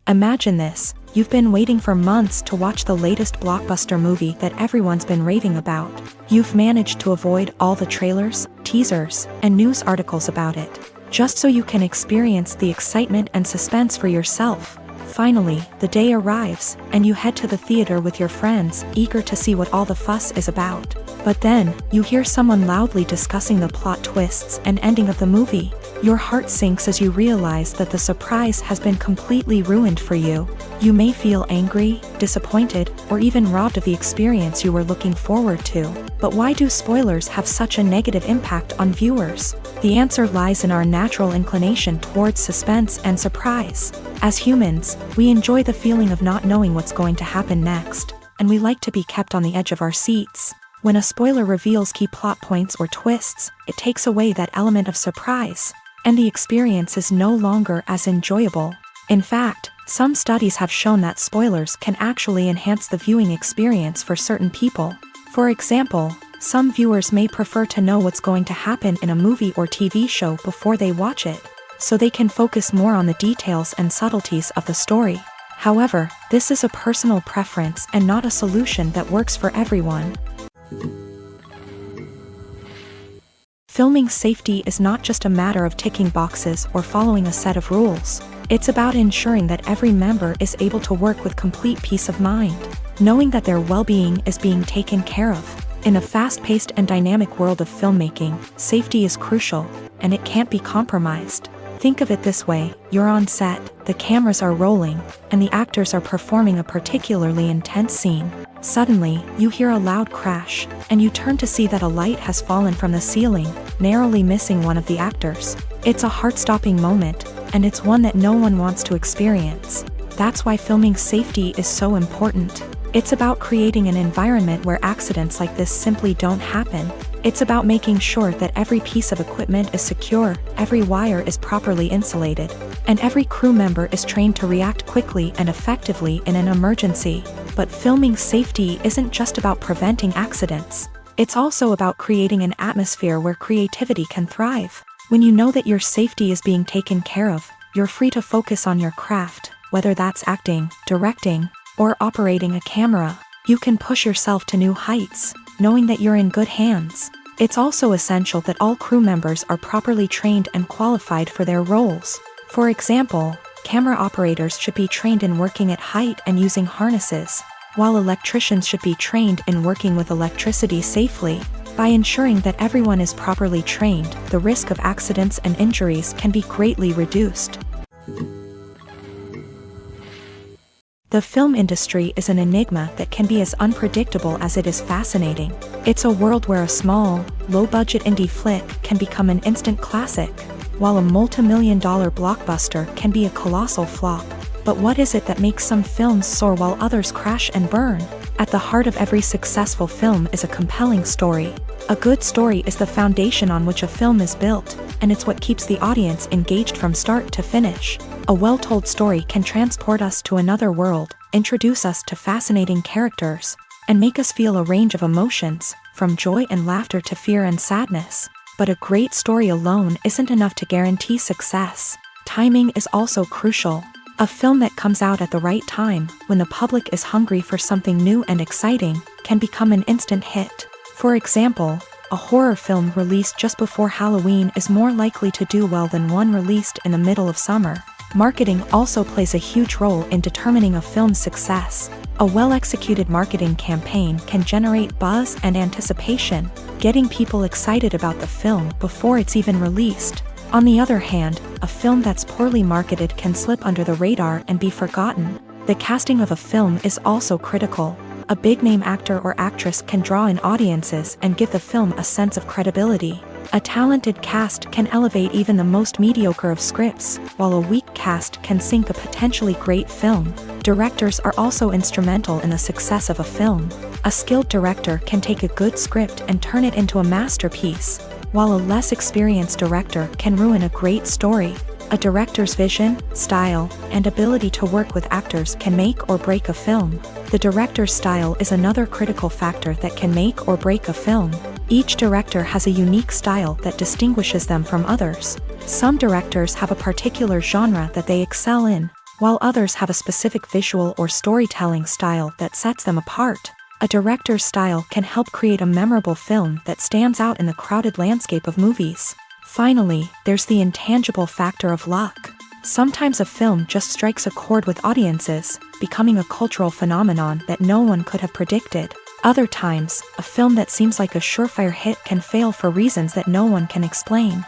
Imagine this: you've been waiting for months to watch the latest blockbuster movie that everyone's been raving about. You've managed to avoid all the trailers, teasers, and news articles about it, just so you can experience the excitement and suspense for yourself. Finally, the day arrives, and you head to the theater with your friends, eager to see what all the fuss is about. But then, you hear someone loudly discussing the plot twists and ending of the movie. Your heart sinks as you realize that the surprise has been completely ruined for you. You may feel angry, disappointed, or even robbed of the experience you were looking forward to. But why do spoilers have such a negative impact on viewers? The answer lies in our natural inclination towards suspense and surprise. As humans, we enjoy the feeling of not knowing what's going to happen next, and we like to be kept on the edge of our seats. When a spoiler reveals key plot points or twists, it takes away that element of surprise, and the experience is no longer as enjoyable. In fact, some studies have shown that spoilers can actually enhance the viewing experience for certain people. For example, some viewers may prefer to know what's going to happen in a movie or TV show before they watch it, so they can focus more on the details and subtleties of the story. However, this is a personal preference and not a solution that works for everyone. Filming safety is not just a matter of ticking boxes or following a set of rules. It's about ensuring that every member is able to work with complete peace of mind, knowing that their well-being is being taken care of. In a fast-paced and dynamic world of filmmaking, safety is crucial, and it can't be compromised. Think of it this way: you're on set, the cameras are rolling, and the actors are performing a particularly intense scene. Suddenly, you hear a loud crash, and you turn to see that a light has fallen from the ceiling, narrowly missing one of the actors. It's a heart-stopping moment, and it's one that no one wants to experience. That's why filming safety is so important. It's about creating an environment where accidents like this simply don't happen. It's about making sure that every piece of equipment is secure, every wire is properly insulated, and every crew member is trained to react quickly and effectively in an emergency. But filming safety isn't just about preventing accidents. It's also about creating an atmosphere where creativity can thrive. When you know that your safety is being taken care of, you're free to focus on your craft, whether that's acting, directing, or operating a camera. You can push yourself to new heights, knowing that you're in good hands. It's also essential that all crew members are properly trained and qualified for their roles. For example, camera operators should be trained in working at height and using harnesses, while electricians should be trained in working with electricity safely. By ensuring that everyone is properly trained, the risk of accidents and injuries can be greatly reduced. The film industry is an enigma that can be as unpredictable as it is fascinating. It's a world where a small, low-budget indie flick can become an instant classic, while a multi-million-dollar blockbuster can be a colossal flop. But what is it that makes some films soar while others crash and burn? At the heart of every successful film is a compelling story. A good story is the foundation on which a film is built, and it's what keeps the audience engaged from start to finish. A well-told story can transport us to another world, introduce us to fascinating characters, and make us feel a range of emotions, from joy and laughter to fear and sadness. But a great story alone isn't enough to guarantee success. Timing is also crucial. A film that comes out at the right time, when the public is hungry for something new and exciting, can become an instant hit. For example, a horror film released just before Halloween is more likely to do well than one released in the middle of summer. Marketing also plays a huge role in determining a film's success. A well-executed marketing campaign can generate buzz and anticipation, getting people excited about the film before it's even released. On the other hand, a film that's poorly marketed can slip under the radar and be forgotten. The casting of a film is also critical. A big-name actor or actress can draw in audiences and give the film a sense of credibility. A talented cast can elevate even the most mediocre of scripts, while a weak cast can sink a potentially great film. Directors are also instrumental in the success of a film. A skilled director can take a good script and turn it into a masterpiece. while a less experienced director can ruin a great story. A director's vision, style, and ability to work with actors can make or break a film. The director's style is another critical factor that can make or break a film. Each director has a unique style that distinguishes them from others. Some directors have a particular genre that they excel in, while others have a specific visual or storytelling style that sets them apart. A director's style can help create a memorable film that stands out in the crowded landscape of movies. Finally, there's the intangible factor of luck. Sometimes a film just strikes a chord with audiences, becoming a cultural phenomenon that no one could have predicted. Other times, a film that seems like a surefire hit can fail for reasons that no one can explain.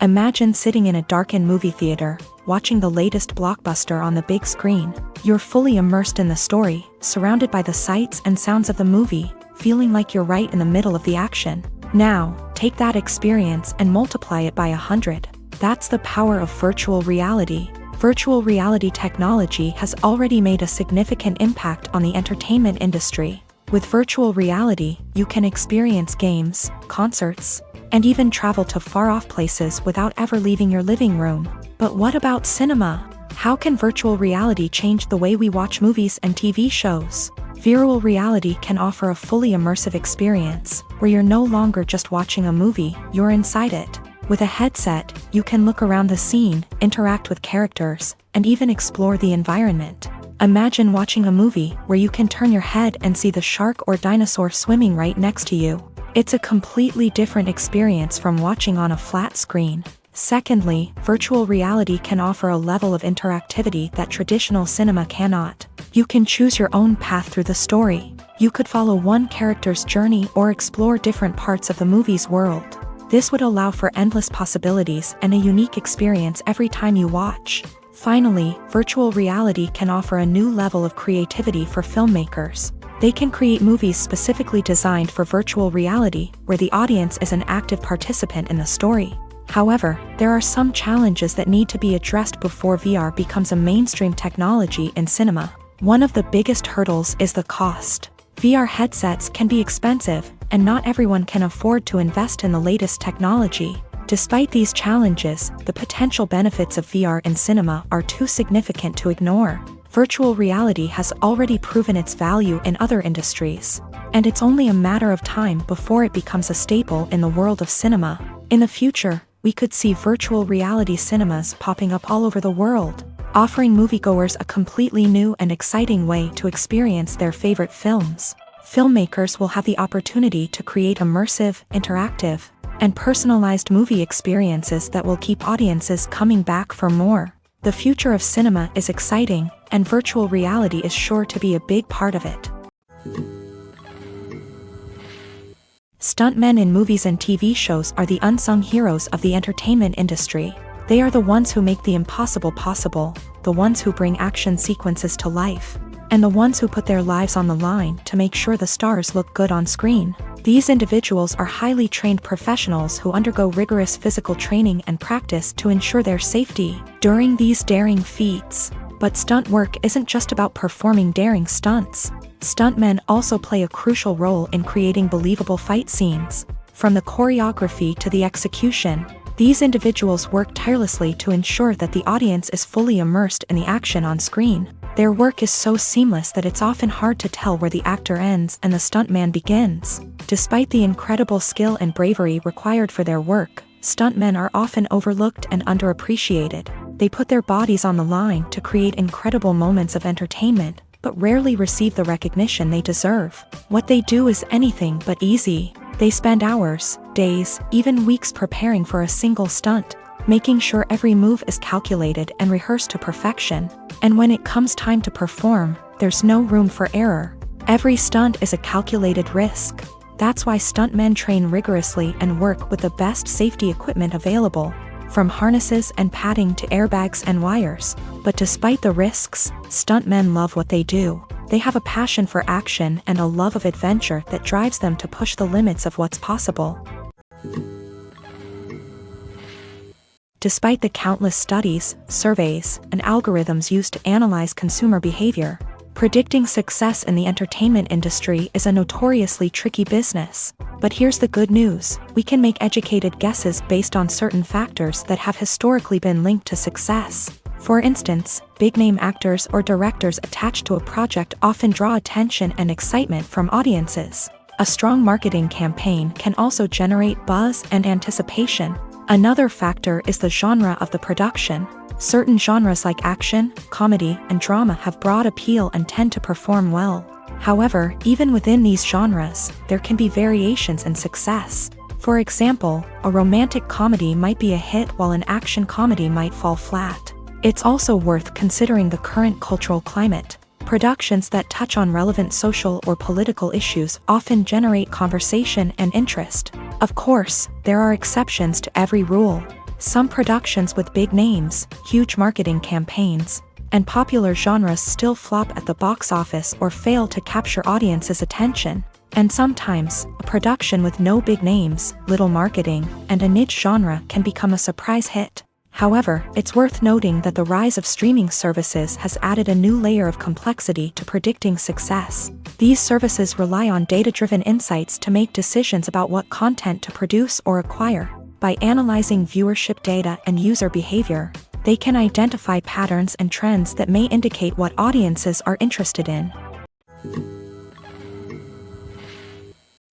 Imagine sitting in a darkened movie theater, watching the latest blockbuster on the big screen. You're fully immersed in the story, surrounded by the sights and sounds of the movie, feeling like you're right in the middle of the action. Now, take that experience and multiply it by 100. That's the power of virtual reality. Virtual reality technology has already made a significant impact on the entertainment industry. With virtual reality, you can experience games, concerts, and even travel to far-off places without ever leaving your living room. But what about cinema? How can virtual reality change the way we watch movies and TV shows? Virtual reality can offer a fully immersive experience, where you're no longer just watching a movie, you're inside it. With a headset, you can look around the scene, interact with characters, and even explore the environment. Imagine watching a movie where you can turn your head and see the shark or dinosaur swimming right next to you. It's a completely different experience from watching on a flat screen. Secondly, virtual reality can offer a level of interactivity that traditional cinema cannot. You can choose your own path through the story. You could follow one character's journey or explore different parts of the movie's world. This would allow for endless possibilities and a unique experience every time you watch. Finally, virtual reality can offer a new level of creativity for filmmakers. They can create movies specifically designed for virtual reality, where the audience is an active participant in the story. However, there are some challenges that need to be addressed before VR becomes a mainstream technology in cinema. One of the biggest hurdles is the cost. VR headsets can be expensive, and not everyone can afford to invest in the latest technology. Despite these challenges, the potential benefits of VR in cinema are too significant to ignore. Virtual reality has already proven its value in other industries, and it's only a matter of time before it becomes a staple in the world of cinema. In the future, we could see virtual reality cinemas popping up all over the world, offering moviegoers a completely new and exciting way to experience their favorite films. Filmmakers will have the opportunity to create immersive, interactive, and personalized movie experiences that will keep audiences coming back for more. The future of cinema is exciting, and virtual reality is sure to be a big part of it. Stuntmen in movies and TV shows are the unsung heroes of the entertainment industry. They are the ones who make the impossible possible, the ones who bring action sequences to life, and the ones who put their lives on the line to make sure the stars look good on screen. These individuals are highly trained professionals who undergo rigorous physical training and practice to ensure their safety during these daring feats. But stunt work isn't just about performing daring stunts. Stuntmen also play a crucial role in creating believable fight scenes. From the choreography to the execution, these individuals work tirelessly to ensure that the audience is fully immersed in the action on screen. Their work is so seamless that it's often hard to tell where the actor ends and the stuntman begins. Despite the incredible skill and bravery required for their work, stuntmen are often overlooked and underappreciated. They put their bodies on the line to create incredible moments of entertainment, but rarely receive the recognition they deserve. What they do is anything but easy. They spend hours, days, even weeks preparing for a single stunt, making sure every move is calculated and rehearsed to perfection. And when it comes time to perform, there's no room for error. Every stunt is a calculated risk. That's why stuntmen train rigorously and work with the best safety equipment available, from harnesses and padding to airbags and wires. But despite the risks, stuntmen love what they do. They have a passion for action and a love of adventure that drives them to push the limits of what's possible. Despite the countless studies, surveys, and algorithms used to analyze consumer behavior, Predicting success in the entertainment industry is a notoriously tricky business. But here's the good news: we can make educated guesses based on certain factors that have historically been linked to success. For instance, big-name actors or directors attached to a project often draw attention and excitement from audiences. A strong marketing campaign can also generate buzz and anticipation. Another factor is the genre of the production. Certain genres like action, comedy, and drama have broad appeal and tend to perform well. However, even within these genres, there can be variations in success. For example, a romantic comedy might be a hit while an action comedy might fall flat. It's also worth considering the current cultural climate. Productions that touch on relevant social or political issues often generate conversation and interest. Of course, there are exceptions to every rule. Some productions with big names, huge marketing campaigns, and popular genres still flop at the box office or fail to capture audiences' attention. And sometimes, a production with no big names, little marketing, and a niche genre can become a surprise hit. However, it's worth noting that the rise of streaming services has added a new layer of complexity to predicting success. These services rely on data-driven insights to make decisions about what content to produce or acquire. By analyzing viewership data and user behavior, they can identify patterns and trends that may indicate what audiences are interested in.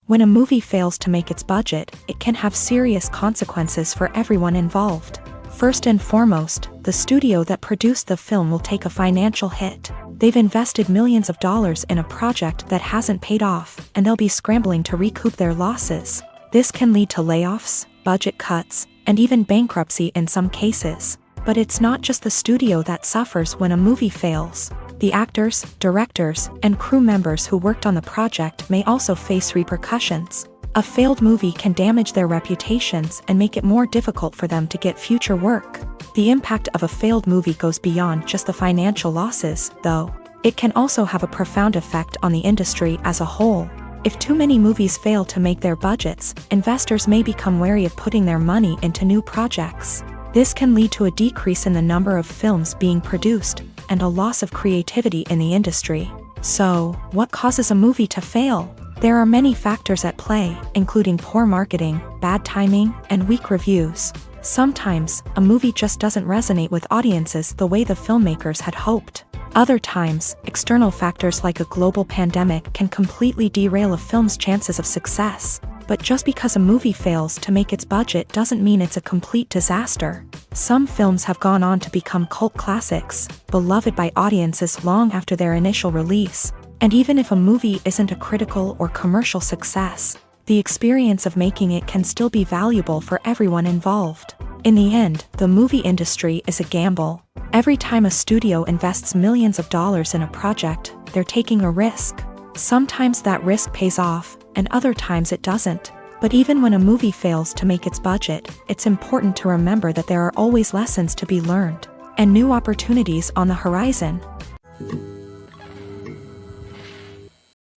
When a movie fails to make its budget, it can have serious consequences for everyone involved. First and foremost, the studio that produced the film will take a financial hit. They've invested millions of dollars in a project that hasn't paid off, and they'll be scrambling to recoup their losses. This can lead to layoffs, budget cuts, and even bankruptcy in some cases. But it's not just the studio that suffers when a movie fails. The actors, directors, and crew members who worked on the project may also face repercussions. A failed movie can damage their reputations and make it more difficult for them to get future work. The impact of a failed movie goes beyond just the financial losses, though. It can also have a profound effect on the industry as a whole. If too many movies fail to make their budgets, investors may become wary of putting their money into new projects. This can lead to a decrease in the number of films being produced, and a loss of creativity in the industry. So, what causes a movie to fail? There are many factors at play, including poor marketing, bad timing, and weak reviews. Sometimes, a movie just doesn't resonate with audiences the way the filmmakers had hoped. Other times, external factors like a global pandemic can completely derail a film's chances of success. But just because a movie fails to make its budget doesn't mean it's a complete disaster. Some films have gone on to become cult classics, beloved by audiences long after their initial release. And even if a movie isn't a critical or commercial success, the experience of making it can still be valuable for everyone involved. In the end, the movie industry is a gamble. Every time a studio invests millions of dollars in a project, they're taking a risk. Sometimes that risk pays off, and other times it doesn't. But even when a movie fails to make its budget, it's important to remember that there are always lessons to be learned, and new opportunities on the horizon.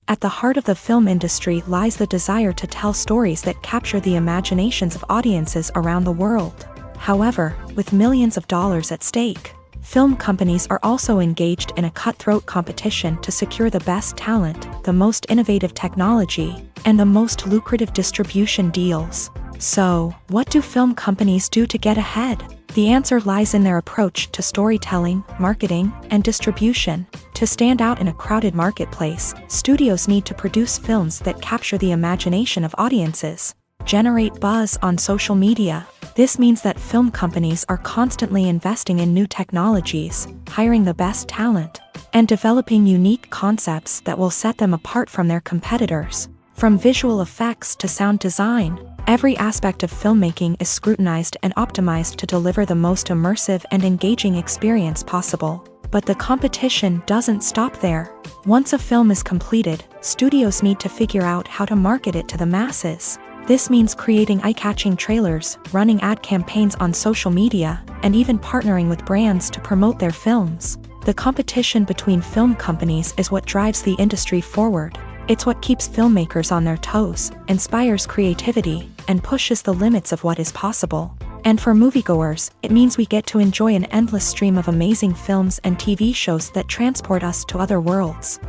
At the heart of the film industry lies the desire to tell stories that capture the imaginations of audiences around the world. However, with millions of dollars at stake, film companies are also engaged in a cutthroat competition to secure the best talent, the most innovative technology, and the most lucrative distribution deals. So, what do film companies do to get ahead? The answer lies in their approach to storytelling, marketing, and distribution. To stand out in a crowded marketplace, studios need to produce films that capture the imagination of audiences, generate buzz on social media. This means that film companies are constantly investing in new technologies, hiring the best talent, and developing unique concepts that will set them apart from their competitors. From visual effects to sound design, every aspect of filmmaking is scrutinized and optimized to deliver the most immersive and engaging experience possible. But the competition doesn't stop there. Once a film is completed, studios need to figure out how to market it to the masses. This means creating eye-catching trailers, running ad campaigns on social media, and even partnering with brands to promote their films. The competition between film companies is what drives the industry forward. It's what keeps filmmakers on their toes, inspires creativity, and pushes the limits of what is possible. And for moviegoers, it means we get to enjoy an endless stream of amazing films and TV shows that transport us to other worlds.